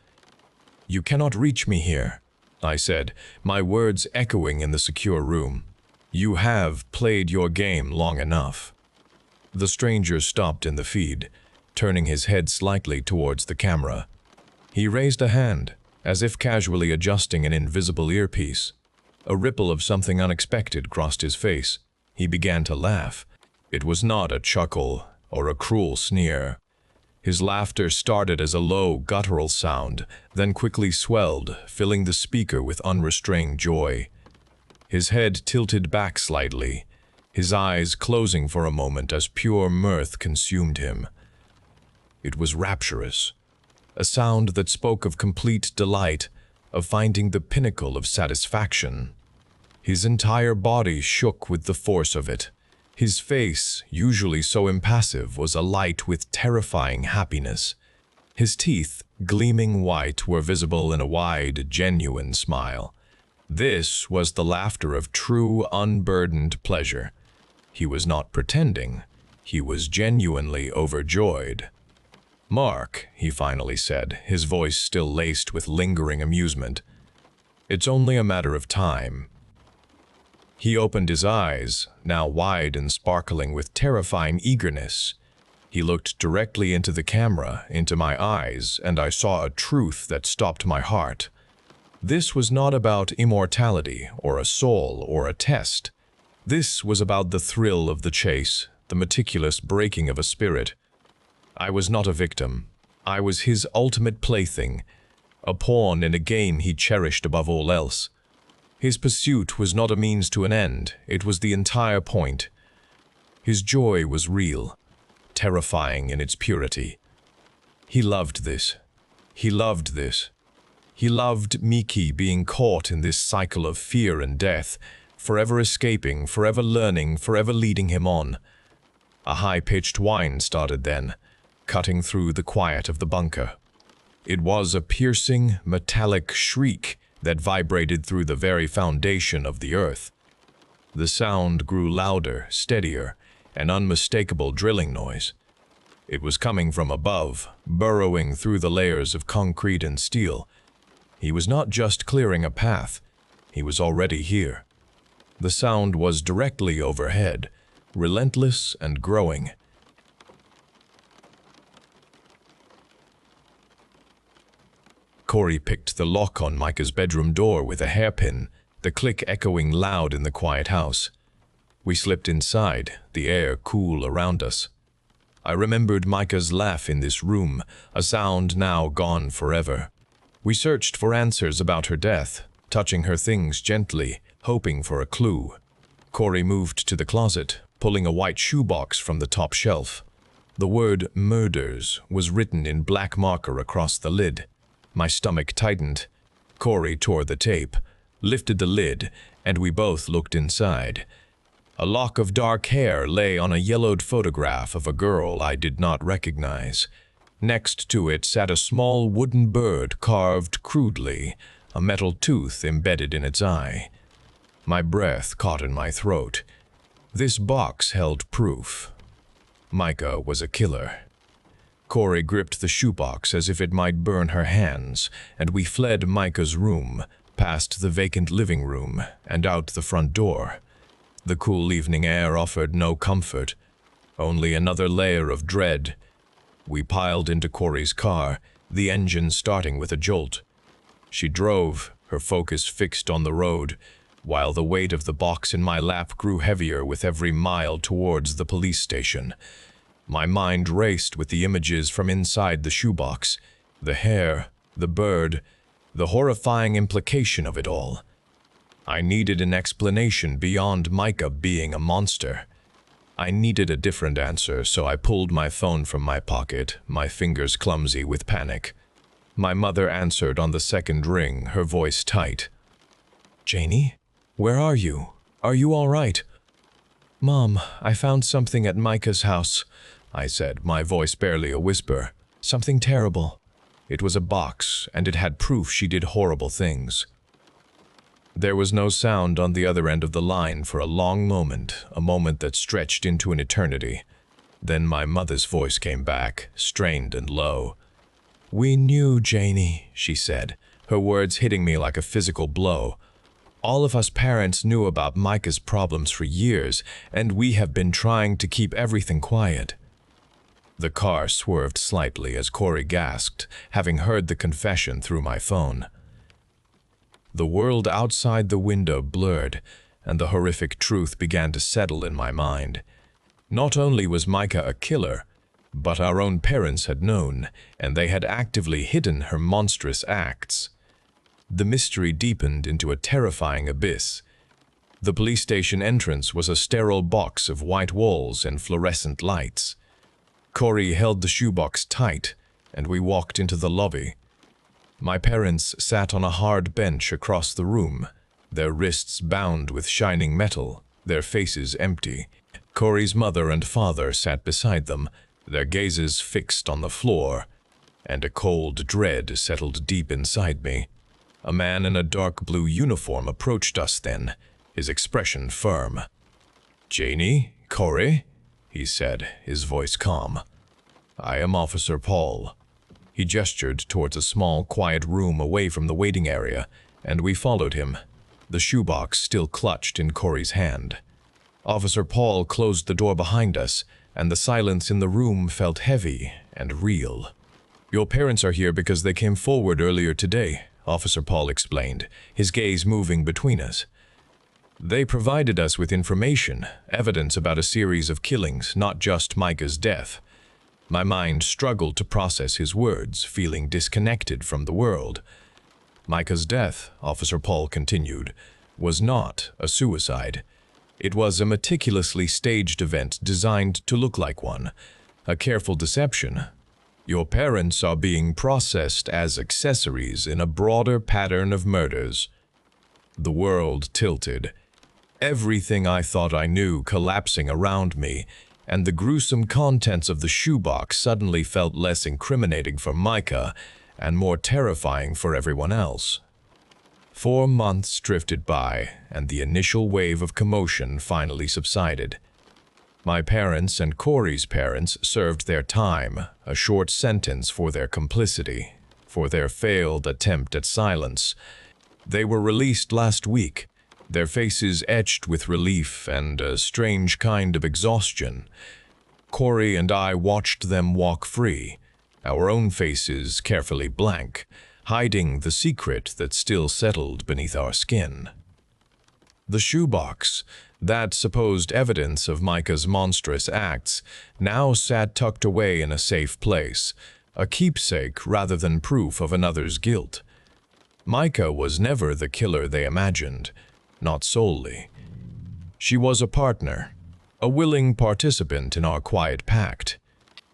"You cannot reach me here," I said, my words echoing in the secure room. "You have played your game long enough." The stranger stopped in the feed, turning his head slightly towards the camera. He raised a hand, as if casually adjusting an invisible earpiece. A ripple of something unexpected crossed his face. He began to laugh. It was not a chuckle or a cruel sneer. His laughter started as a low, guttural sound, then quickly swelled, filling the speaker with unrestrained joy. His head tilted back slightly, his eyes closing for a moment as pure mirth consumed him. It was rapturous, a sound that spoke of complete delight, of finding the pinnacle of satisfaction. His entire body shook with the force of it. His face, usually so impassive, was alight with terrifying happiness. His teeth, gleaming white, were visible in a wide, genuine smile. This was the laughter of true, unburdened pleasure. He was not pretending. He was genuinely overjoyed. "Mark," he finally said, his voice still laced with lingering amusement, "it's only a matter of time." He opened his eyes, now wide and sparkling with terrifying eagerness. He looked directly into the camera, into my eyes, and I saw a truth that stopped my heart. This was not about immortality, or a soul, or a test. This was about the thrill of the chase, the meticulous breaking of a spirit. I was not a victim. I was his ultimate plaything, a pawn in a game he cherished above all else. His pursuit was not a means to an end, it was the entire point. His joy was real, terrifying in its purity. He loved this. He loved this. He loved Miki being caught in this cycle of fear and death, forever escaping, forever learning, forever leading him on. A high-pitched whine started then, cutting through the quiet of the bunker. It was a piercing, metallic shriek that vibrated through the very foundation of the earth. The sound grew louder, steadier, an unmistakable drilling noise. It was coming from above, burrowing through the layers of concrete and steel. He was not just clearing a path, he was already here. The sound was directly overhead, relentless and growing. Corey picked the lock on Micah's bedroom door with a hairpin, the click echoing loud in the quiet house. We slipped inside, the air cool around us. I remembered Micah's laugh in this room, a sound now gone forever. We searched for answers about her death, touching her things gently, hoping for a clue. Corey moved to the closet, pulling a white shoebox from the top shelf. The word "murders" was written in black marker across the lid. My stomach tightened. Corey tore the tape, lifted the lid, and we both looked inside. A lock of dark hair lay on a yellowed photograph of a girl I did not recognize. Next to it sat a small wooden bird carved crudely, a metal tooth embedded in its eye. My breath caught in my throat. This box held proof. Micah was a killer. Corey gripped the shoebox as if it might burn her hands, and we fled Micah's room, past the vacant living room, and out the front door. The cool evening air offered no comfort, only another layer of dread. We piled into Corey's car, the engine starting with a jolt. She drove, her focus fixed on the road, while the weight of the box in my lap grew heavier with every mile towards the police station. My mind raced with the images from inside the shoebox, the hair, the bird, the horrifying implication of it all. I needed an explanation beyond Micah being a monster. I needed a different answer, so I pulled my phone from my pocket, my fingers clumsy with panic. My mother answered on the second ring, her voice tight. "Janie? Where are you? Are you all right?" "Mom, I found something at Micah's house," I said, my voice barely a whisper. "Something terrible." It was a box, and it had proof she did horrible things. There was no sound on the other end of the line for a long moment, a moment that stretched into an eternity. Then my mother's voice came back, strained and low. "We knew, Janie," she said, her words hitting me like a physical blow. "All of us parents knew about Micah's problems for years, and we have been trying to keep everything quiet." The car swerved slightly as Corey gasped, having heard the confession through my phone. The world outside the window blurred, and the horrific truth began to settle in my mind. Not only was Micah a killer, but our own parents had known, and they had actively hidden her monstrous acts. The mystery deepened into a terrifying abyss. The police station entrance was a sterile box of white walls and fluorescent lights. Corey held the shoebox tight, and we walked into the lobby. My parents sat on a hard bench across the room, their wrists bound with shining metal, their faces empty. Corey's mother and father sat beside them, their gazes fixed on the floor, and a cold dread settled deep inside me. A man in a dark blue uniform approached us then, his expression firm. "Janie, Corey?" he said, his voice calm. "I am Officer Paul." He gestured towards a small, quiet room away from the waiting area, and we followed him, the shoebox still clutched in Corey's hand. Officer Paul closed the door behind us, and the silence in the room felt heavy and real. "Your parents are here because they came forward earlier today," Officer Paul explained, his gaze moving between us. "They provided us with information, evidence about a series of killings, not just Micah's death." My mind struggled to process his words, feeling disconnected from the world. Micah's death, Officer Paul continued, was not a suicide. It was a meticulously staged event designed to look like one, a careful deception. Your parents are being processed as accessories in a broader pattern of murders. The world tilted. everything I thought I knew collapsing around me, and the gruesome contents of the shoebox suddenly felt less incriminating for Micah and more terrifying for everyone else. 4 months drifted by, and the initial wave of commotion finally subsided. My parents and Corey's parents served their time, a short sentence for their complicity, for their failed attempt at silence. They were released last week, their faces etched with relief and a strange kind of exhaustion. Corey and I watched them walk free, our own faces carefully blank, hiding the secret that still settled beneath our skin. The shoebox, that supposed evidence of Micah's monstrous acts, now sat tucked away in a safe place, a keepsake rather than proof of another's guilt. Micah was never the killer they imagined, not solely. She was a partner, a willing participant in our quiet pact.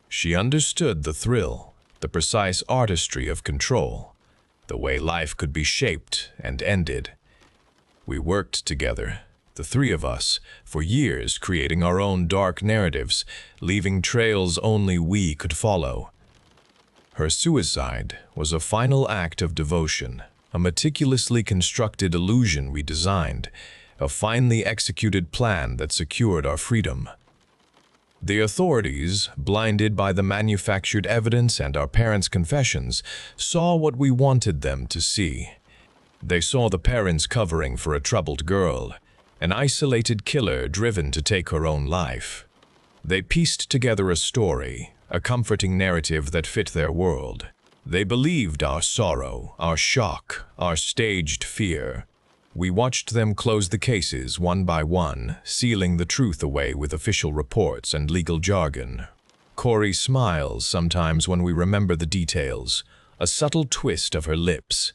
She understood the thrill, the precise artistry of control, the way life could be shaped and ended. We worked together, the three of us, for years creating our own dark narratives, leaving trails only we could follow. Her suicide was a final act of devotion, a meticulously constructed illusion we designed, a finely executed plan that secured our freedom. The authorities, blinded by the manufactured evidence and our parents' confessions, saw what we wanted them to see. They saw the parents covering for a troubled girl, an isolated killer driven to take her own life. They pieced together a story, a comforting narrative that fit their world. They believed our sorrow, our shock, our staged fear. We watched them close the cases one by one, sealing the truth away with official reports and legal jargon. Corey smiles sometimes when we remember the details, a subtle twist of her lips.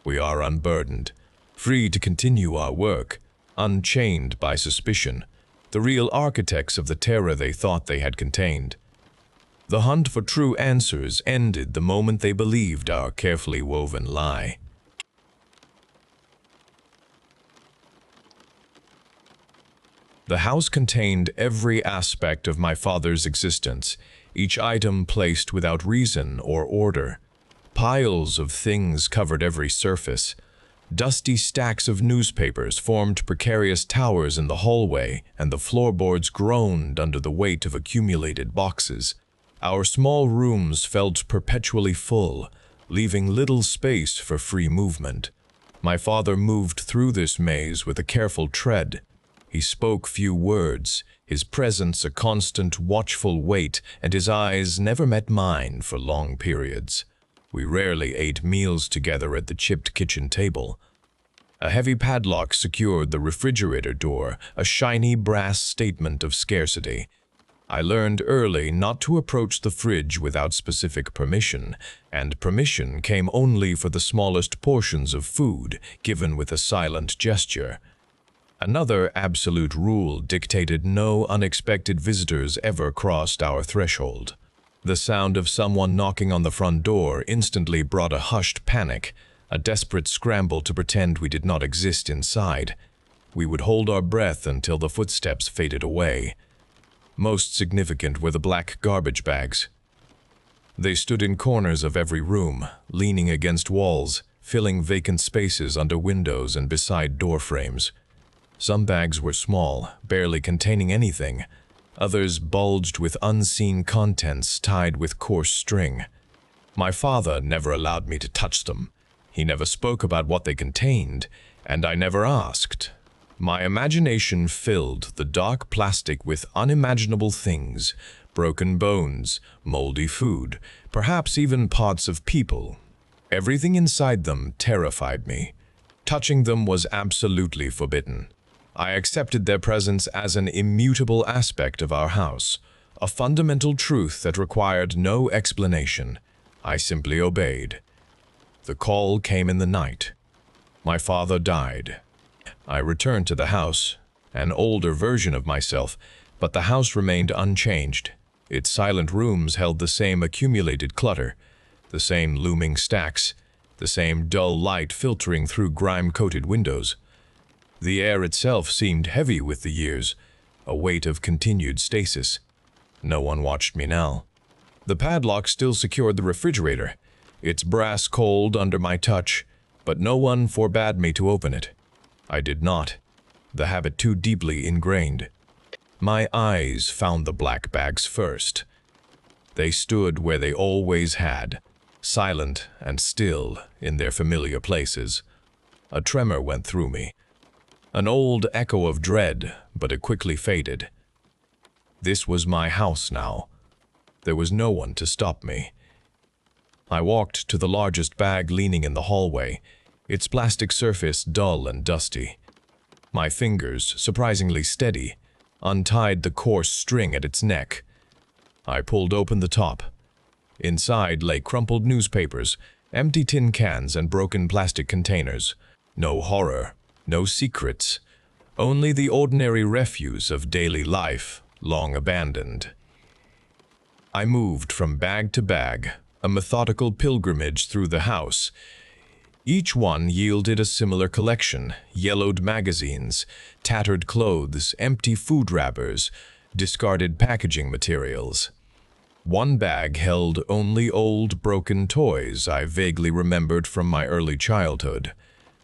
We are unburdened, free to continue our work, unchained by suspicion, the real architects of the terror they thought they had contained. The hunt for true answers ended the moment they believed our carefully woven lie. The house contained every aspect of my father's existence, each item placed without reason or order. Piles of things covered every surface. Dusty stacks of newspapers formed precarious towers in the hallway, and the floorboards groaned under the weight of accumulated boxes. Our small rooms felt perpetually full, leaving little space for free movement. My father moved through this maze with a careful tread. He spoke few words, his presence a constant watchful weight, and his eyes never met mine for long periods. We rarely ate meals together at the chipped kitchen table. A heavy padlock secured the refrigerator door, a shiny brass statement of scarcity. I learned early not to approach the fridge without specific permission, and permission came only for the smallest portions of food, given with a silent gesture. Another absolute rule dictated no unexpected visitors ever crossed our threshold. The sound of someone knocking on the front door instantly brought a hushed panic, a desperate scramble to pretend we did not exist inside. We would hold our breath until the footsteps faded away. Most significant were the black garbage bags. They stood in corners of every room, leaning against walls, filling vacant spaces under windows and beside door frames. Some bags were small, barely containing anything. Others bulged with unseen contents tied with coarse string. My father never allowed me to touch them. He never spoke about what they contained, and I never asked. My imagination filled the dark plastic with unimaginable things, broken bones, moldy food, perhaps even parts of people. Everything inside them terrified me. Touching them was absolutely forbidden. I accepted their presence as an immutable aspect of our house, a fundamental truth that required no explanation. I simply obeyed. The call came in the night. My father died. I returned to the house, an older version of myself, but the house remained unchanged. Its silent rooms held the same accumulated clutter, the same looming stacks, the same dull light filtering through grime-coated windows. The air itself seemed heavy with the years, a weight of continued stasis. No one watched me now. The padlock still secured the refrigerator, its brass cold under my touch, but no one forbade me to open it. I did not, the habit too deeply ingrained. My eyes found the black bags first. They stood where they always had, silent and still in their familiar places. A tremor went through me. An old echo of dread, but it quickly faded. This was my house now. There was no one to stop me. I walked to the largest bag leaning in the hallway, its plastic surface dull and dusty. My fingers, surprisingly steady, untied the coarse string at its neck. I pulled open the top. Inside lay crumpled newspapers, empty tin cans, and broken plastic containers. No horror, no secrets, only the ordinary refuse of daily life, long abandoned. I moved from bag to bag, a methodical pilgrimage through the house. Each one yielded a similar collection: yellowed magazines, tattered clothes, empty food wrappers, discarded packaging materials. One bag held only old, broken toys I vaguely remembered from my early childhood.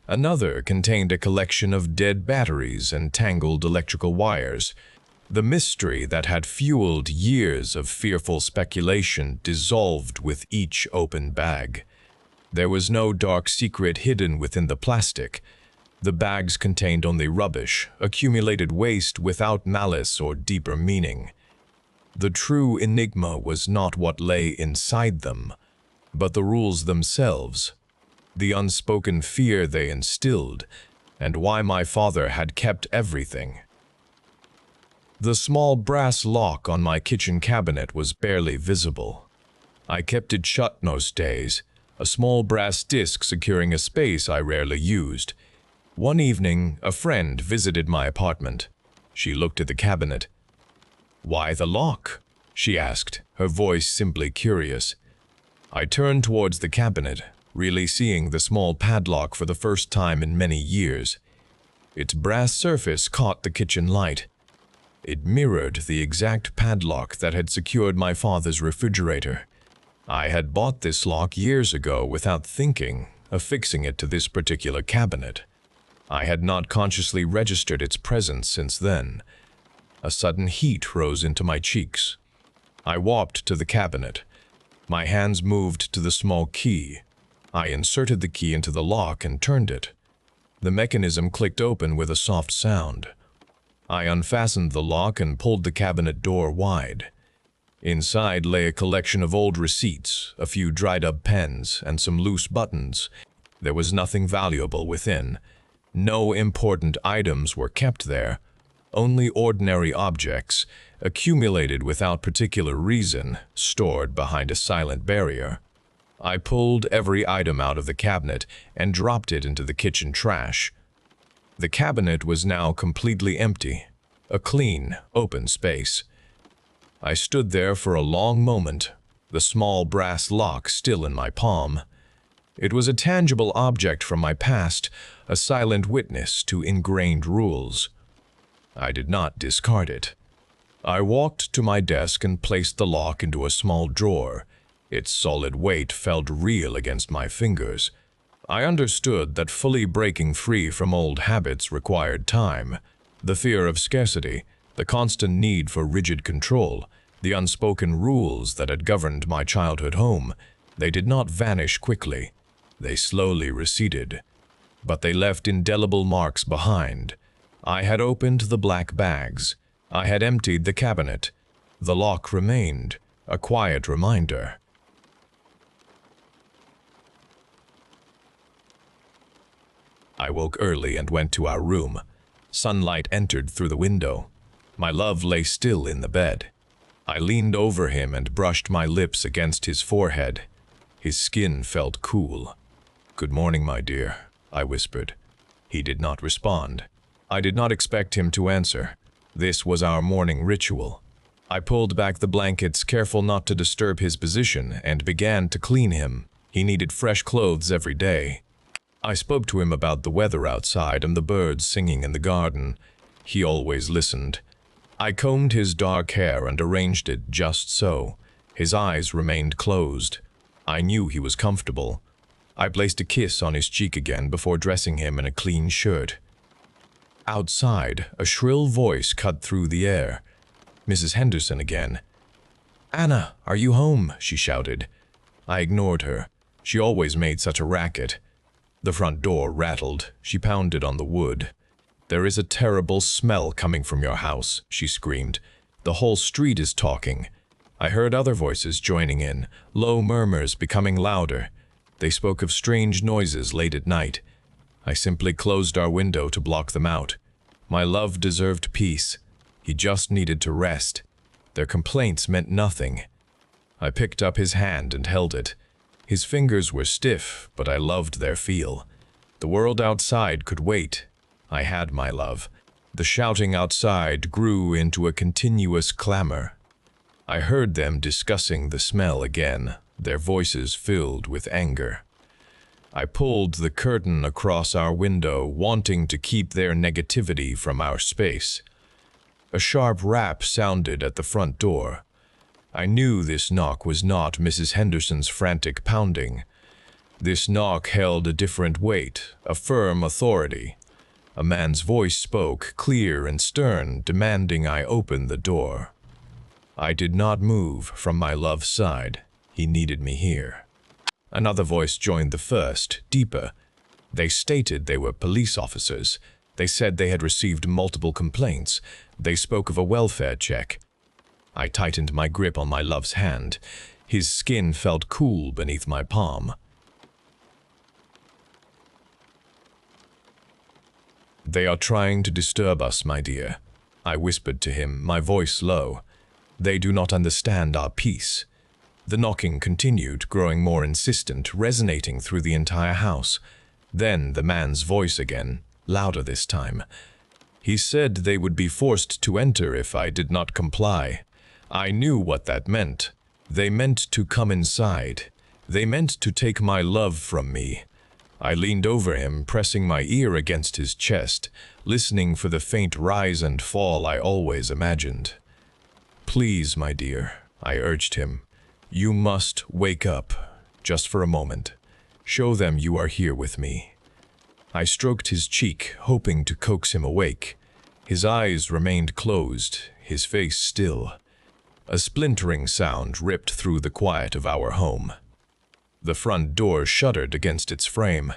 Another contained a collection of dead batteries and tangled electrical wires. The mystery that had fueled years of fearful speculation dissolved with each open bag. There was no dark secret hidden within the plastic. The bags contained only rubbish, accumulated waste without malice or deeper meaning. The true enigma was not what lay inside them, but the rules themselves, the unspoken fear they instilled, and why my father had kept everything. The small brass lock on my kitchen cabinet was barely visible. I kept it shut most days, a small brass disc securing a space I rarely used. One evening, a friend visited my apartment. She looked at the cabinet. "Why the lock?" she asked, her voice simply curious. I turned towards the cabinet, really seeing the small padlock for the first time in many years. Its brass surface caught the kitchen light. It mirrored the exact padlock that had secured my father's refrigerator. I had bought this lock years ago without thinking, affixing it to this particular cabinet. I had not consciously registered its presence since then. A sudden heat rose into my cheeks. I walked to the cabinet. My hands moved to the small key. I inserted the key into the lock and turned it. The mechanism clicked open with a soft sound. I unfastened the lock and pulled the cabinet door wide. Inside lay a collection of old receipts, a few dried-up pens, and some loose buttons. There was nothing valuable within. No important items were kept there. Only ordinary objects, accumulated without particular reason, stored behind a silent barrier. I pulled every item out of the cabinet and dropped it into the kitchen trash. The cabinet was now completely empty, a clean, open space. I stood there for a long moment, the small brass lock still in my palm. It was a tangible object from my past, a silent witness to ingrained rules. I did not discard it. I walked to my desk and placed the lock into a small drawer. Its solid weight felt real against my fingers. I understood that fully breaking free from old habits required time. The fear of scarcity, the constant need for rigid control, the unspoken rules that had governed my childhood home, they did not vanish quickly. They slowly receded, but they left indelible marks behind. I had opened the black bags. I had emptied the cabinet. The lock remained, a quiet reminder. I woke early and went to our room. Sunlight entered through the window. My love lay still in the bed. I leaned over him and brushed my lips against his forehead. His skin felt cool. "Good morning, my dear," I whispered. He did not respond. I did not expect him to answer. This was our morning ritual. I pulled back the blankets, careful not to disturb his position, and began to clean him. He needed fresh clothes every day. I spoke to him about the weather outside and the birds singing in the garden. He always listened. I combed his dark hair and arranged it just so. His eyes remained closed. I knew he was comfortable. I placed a kiss on his cheek again before dressing him in a clean shirt. Outside, a shrill voice cut through the air. Mrs. Henderson again. "Anna, are you home?" she shouted. I ignored her. She always made such a racket. The front door rattled. She pounded on the wood. "There is a terrible smell coming from your house," she screamed. "The whole street is talking." I heard other voices joining in, low murmurs becoming louder. They spoke of strange noises late at night. I simply closed our window to block them out. My love deserved peace. He just needed to rest. Their complaints meant nothing. I picked up his hand and held it. His fingers were stiff, but I loved their feel. The world outside could wait. I had my love. The shouting outside grew into a continuous clamor. I heard them discussing the smell again, their voices filled with anger. I pulled the curtain across our window, wanting to keep their negativity from our space. A sharp rap sounded at the front door. I knew this knock was not Mrs. Henderson's frantic pounding. This knock held a different weight, a firm authority. A man's voice spoke, clear and stern, demanding I open the door. I did not move from my love's side. He needed me here. Another voice joined the first, deeper. They stated they were police officers. They said they had received multiple complaints. They spoke of a welfare check. I tightened my grip on my love's hand. His skin felt cool beneath my palm. "They are trying to disturb us, my dear," I whispered to him, my voice low. "They do not understand our peace." The knocking continued, growing more insistent, resonating through the entire house. Then the man's voice again, louder this time. He said they would be forced to enter if I did not comply. I knew what that meant. They meant to come inside. They meant to take my love from me. I leaned over him, pressing my ear against his chest, listening for the faint rise and fall I always imagined. "Please, my dear," I urged him. "You must wake up, just for a moment. Show them you are here with me." I stroked his cheek, hoping to coax him awake. His eyes remained closed, his face still. A splintering sound ripped through the quiet of our home. The front door shuddered against its frame.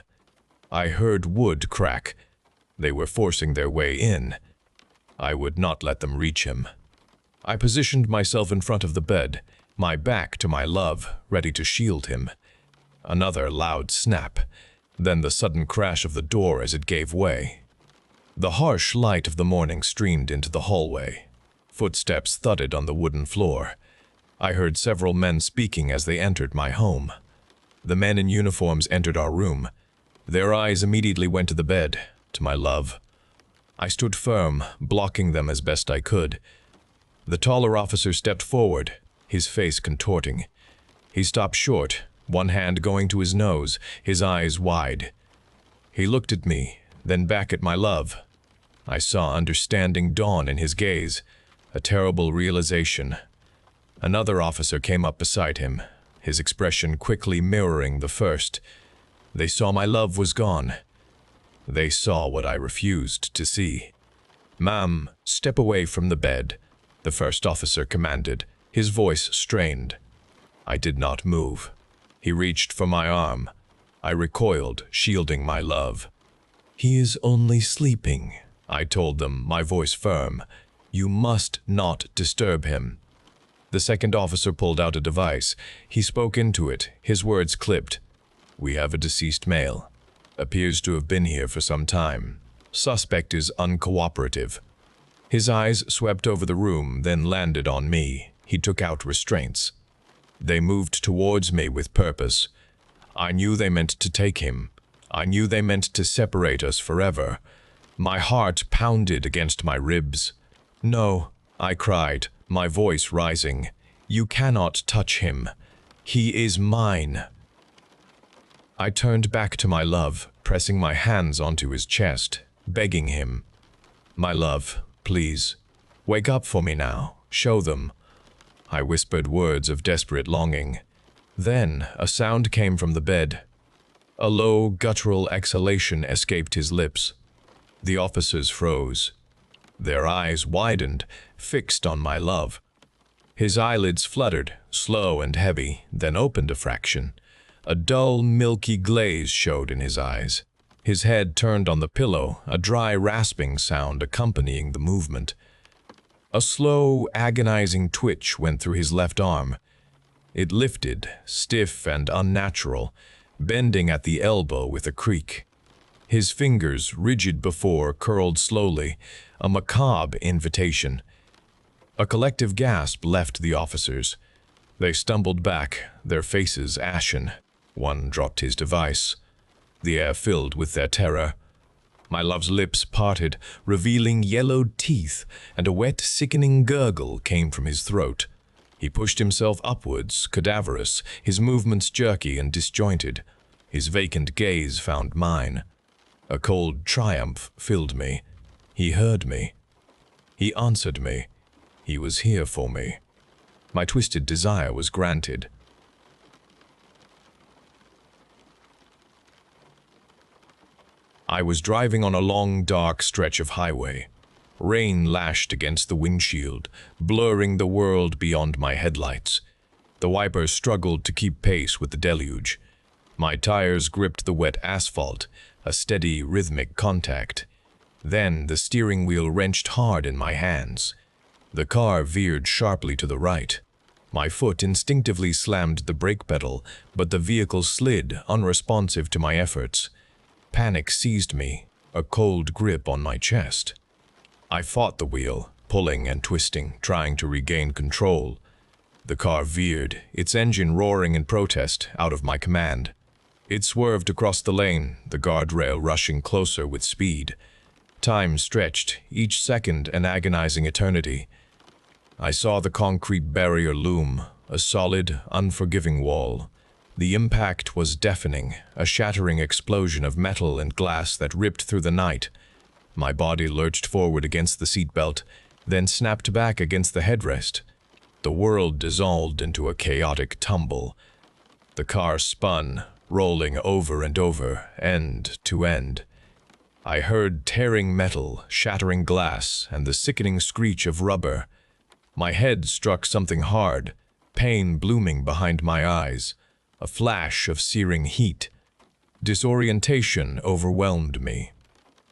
I heard wood crack. They were forcing their way in. I would not let them reach him. I positioned myself in front of the bed, my back to my love, ready to shield him. Another loud snap, then the sudden crash of the door as it gave way. The harsh light of the morning streamed into the hallway. Footsteps thudded on the wooden floor. I heard several men speaking as they entered my home. The men in uniforms entered our room. Their eyes immediately went to the bed, to my love. I stood firm, blocking them as best I could. The taller officer stepped forward, his face contorting. He stopped short, one hand going to his nose, his eyes wide. He looked at me, then back at my love. I saw understanding dawn in his gaze, a terrible realization. Another officer came up beside him, his expression quickly mirroring the first. They saw my love was gone. They saw what I refused to see. "Ma'am, step away from the bed," the first officer commanded, his voice strained. I did not move. He reached for my arm. I recoiled, shielding my love. "He is only sleeping," I told them, my voice firm. "You must not disturb him." The second officer pulled out a device. He spoke into it, his words clipped. "We have a deceased male. Appears to have been here for some time. Suspect is uncooperative." His eyes swept over the room, then landed on me. He took out restraints. They moved towards me with purpose. I knew they meant to take him. I knew they meant to separate us forever. My heart pounded against my ribs. "No," I cried, my voice rising. "You cannot touch him. He is mine." I turned back to my love, pressing my hands onto his chest, begging him, "My love, please, wake up for me now, show them." I whispered words of desperate longing. Then a sound came from the bed. A low, guttural exhalation escaped his lips. The officers froze. Their eyes widened, fixed on my love. His eyelids fluttered, slow and heavy, then opened a fraction. A dull, milky glaze showed in his eyes. His head turned on the pillow, a dry rasping sound accompanying the movement. A slow, agonizing twitch went through his left arm. It lifted, stiff and unnatural, bending at the elbow with a creak. His fingers, rigid before, curled slowly, a macabre invitation. A collective gasp left the officers. They stumbled back, their faces ashen. One dropped his device. The air filled with their terror. My love's lips parted, revealing yellowed teeth, and a wet, sickening gurgle came from his throat. He pushed himself upwards, cadaverous, his movements jerky and disjointed. His vacant gaze found mine. A cold triumph filled me. He heard me. He answered me. He was here for me. My twisted desire was granted. I was driving on a long, dark stretch of highway. Rain lashed against the windshield, blurring the world beyond my headlights. The wipers struggled to keep pace with the deluge. My tires gripped the wet asphalt, a steady, rhythmic contact. Then the steering wheel wrenched hard in my hands. The car veered sharply to the right. My foot instinctively slammed the brake pedal, but the vehicle slid, unresponsive to my efforts. Panic seized me, a cold grip on my chest. I fought the wheel, pulling and twisting, trying to regain control. The car veered, its engine roaring in protest, out of my command. It swerved across the lane, the guardrail rushing closer with speed. Time stretched, each second an agonizing eternity. I saw the concrete barrier loom, a solid, unforgiving wall. The impact was deafening, a shattering explosion of metal and glass that ripped through the night. My body lurched forward against the seatbelt, then snapped back against the headrest. The world dissolved into a chaotic tumble. The car spun, rolling over and over, end to end. I heard tearing metal, shattering glass, and the sickening screech of rubber. My head struck something hard, pain blooming behind my eyes. A flash of searing heat. Disorientation overwhelmed me.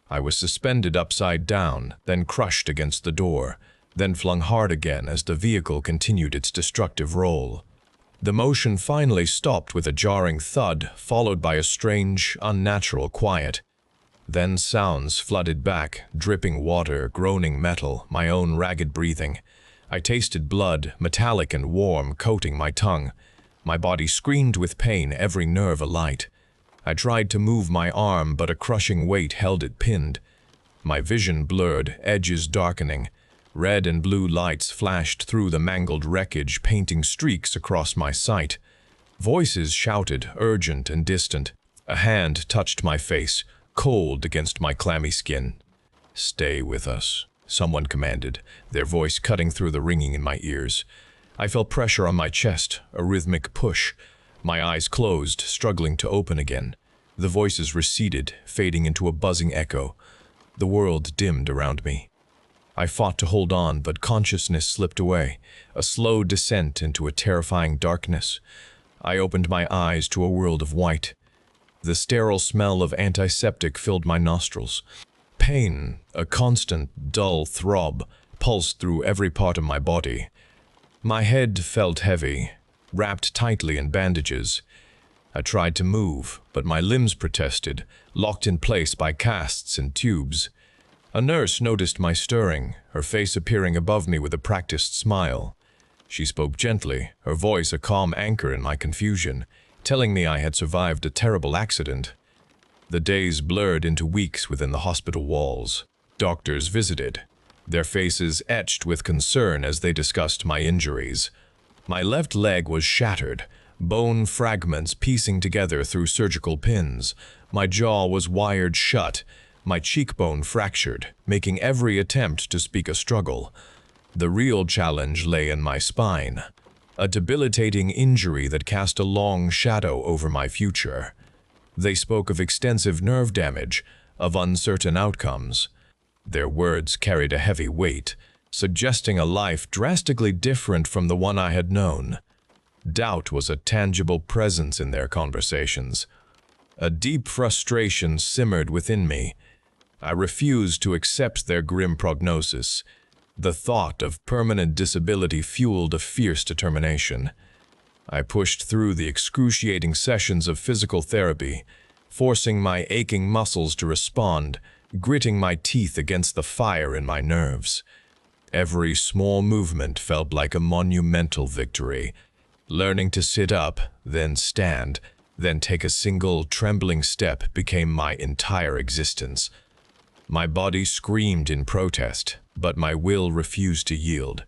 I was suspended upside down, then crushed against the door, then flung hard again as the vehicle continued its destructive roll. The motion finally stopped with a jarring thud, followed by a strange, unnatural quiet. Then sounds flooded back, dripping water, groaning metal, my own ragged breathing. I tasted blood, metallic and warm, coating my tongue. My body screamed with pain, every nerve alight. I tried to move my arm, but a crushing weight held it pinned. My vision blurred, edges darkening. Red and blue lights flashed through the mangled wreckage, painting streaks across my sight. Voices shouted, urgent and distant. A hand touched my face, cold against my clammy skin. "Stay with us," someone commanded, their voice cutting through the ringing in my ears. I felt pressure on my chest, a rhythmic push. My eyes closed, struggling to open again. The voices receded, fading into a buzzing echo. The world dimmed around me. I fought to hold on, but consciousness slipped away, a slow descent into a terrifying darkness. I opened my eyes to a world of white. The sterile smell of antiseptic filled my nostrils. Pain, a constant, dull throb, pulsed through every part of my body. My head felt heavy, wrapped tightly in bandages. I tried to move, but my limbs protested, locked in place by casts and tubes. A nurse noticed my stirring, her face appearing above me with a practiced smile. She spoke gently, her voice a calm anchor in my confusion, telling me I had survived a terrible accident. The days blurred into weeks within the hospital walls. Doctors visited, their faces etched with concern as they discussed my injuries. My left leg was shattered, bone fragments piecing together through surgical pins. My jaw was wired shut, my cheekbone fractured, making every attempt to speak a struggle. The real challenge lay in my spine, a debilitating injury that cast a long shadow over my future. They spoke of extensive nerve damage, of uncertain outcomes. Their words carried a heavy weight, suggesting a life drastically different from the one I had known. Doubt was a tangible presence in their conversations. A deep frustration simmered within me. I refused to accept their grim prognosis. The thought of permanent disability fueled a fierce determination. I pushed through the excruciating sessions of physical therapy, forcing my aching muscles to respond, gritting my teeth against the fire in my nerves. Every small movement felt like a monumental victory. Learning to sit up, then stand, then take a single, trembling step became my entire existence. My body screamed in protest, but my will refused to yield.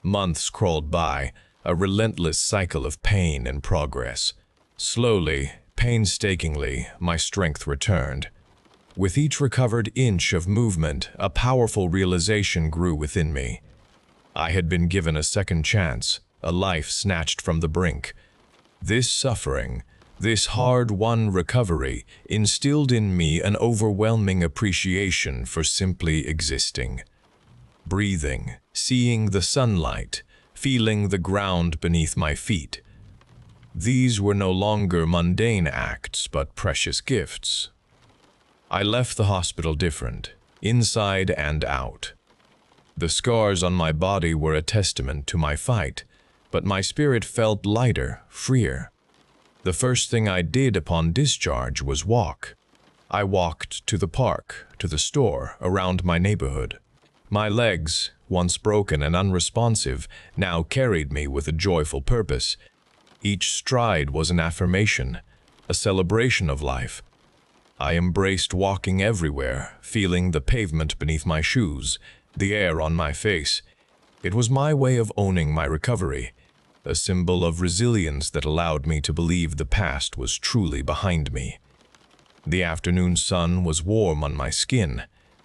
Months crawled by, a relentless cycle of pain and progress. Slowly, painstakingly, my strength returned. With each recovered inch of movement, a powerful realization grew within me. I had been given a second chance, a life snatched from the brink. This suffering, this hard-won recovery, instilled in me an overwhelming appreciation for simply existing. Breathing, seeing the sunlight, feeling the ground beneath my feet. These were no longer mundane acts, but precious gifts. I left the hospital different, inside and out. The scars on my body were a testament to my fight, but my spirit felt lighter, freer. The first thing I did upon discharge was walk. I walked to the park, to the store, around my neighborhood. My legs, once broken and unresponsive, now carried me with a joyful purpose. Each stride was an affirmation, a celebration of life. I embraced walking everywhere, feeling the pavement beneath my shoes, the air on my face. It was my way of owning my recovery, a symbol of resilience that allowed me to believe the past was truly behind me. The afternoon sun was warm on my skin,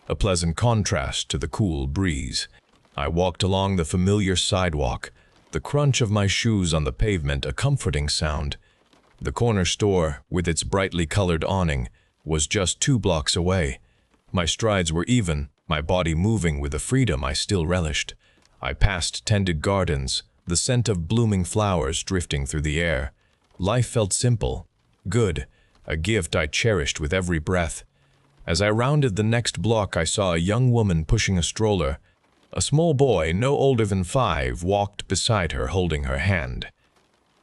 a pleasant contrast to the cool breeze. I walked along the familiar sidewalk, the crunch of my shoes on the pavement a comforting sound. The corner store, with its brightly colored awning, was just 2 blocks away. My strides were even, my body moving with a freedom I still relished. I passed tended gardens, the scent of blooming flowers drifting through the air. Life felt simple, good, a gift I cherished with every breath. As I rounded the next block, I saw a young woman pushing a stroller. A small boy, no older than 5, walked beside her holding her hand.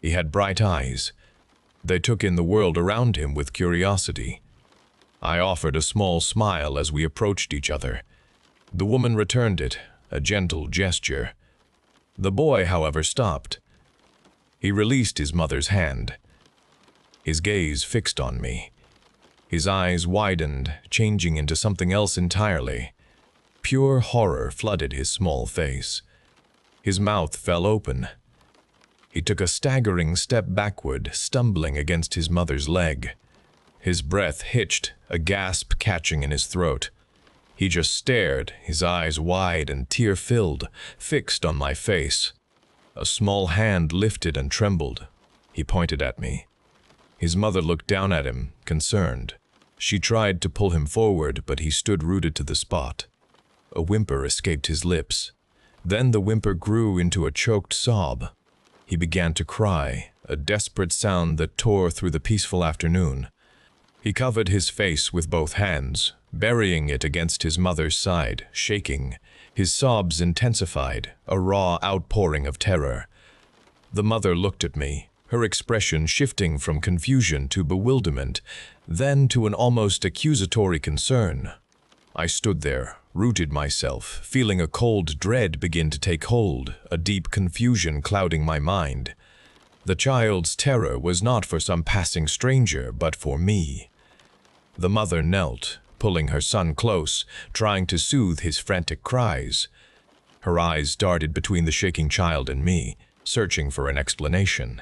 He had bright eyes. They took in the world around him with curiosity. I offered a small smile as we approached each other. The woman returned it, a gentle gesture. The boy, however, stopped. He released his mother's hand. His gaze fixed on me. His eyes widened, changing into something else entirely. Pure horror flooded his small face. His mouth fell open. He took a staggering step backward, stumbling against his mother's leg. His breath hitched, a gasp catching in his throat. He just stared, his eyes wide and tear-filled, fixed on my face. A small hand lifted and trembled. He pointed at me. His mother looked down at him, concerned. She tried to pull him forward, but he stood rooted to the spot. A whimper escaped his lips. Then the whimper grew into a choked sob. He began to cry, a desperate sound that tore through the peaceful afternoon. He covered his face with both hands, burying it against his mother's side, shaking. His sobs intensified, a raw outpouring of terror. The mother looked at me, her expression shifting from confusion to bewilderment, then to an almost accusatory concern. I stood there, rooted myself, feeling a cold dread begin to take hold, a deep confusion clouding my mind. The child's terror was not for some passing stranger, but for me. The mother knelt, pulling her son close, trying to soothe his frantic cries. Her eyes darted between the shaking child and me, searching for an explanation.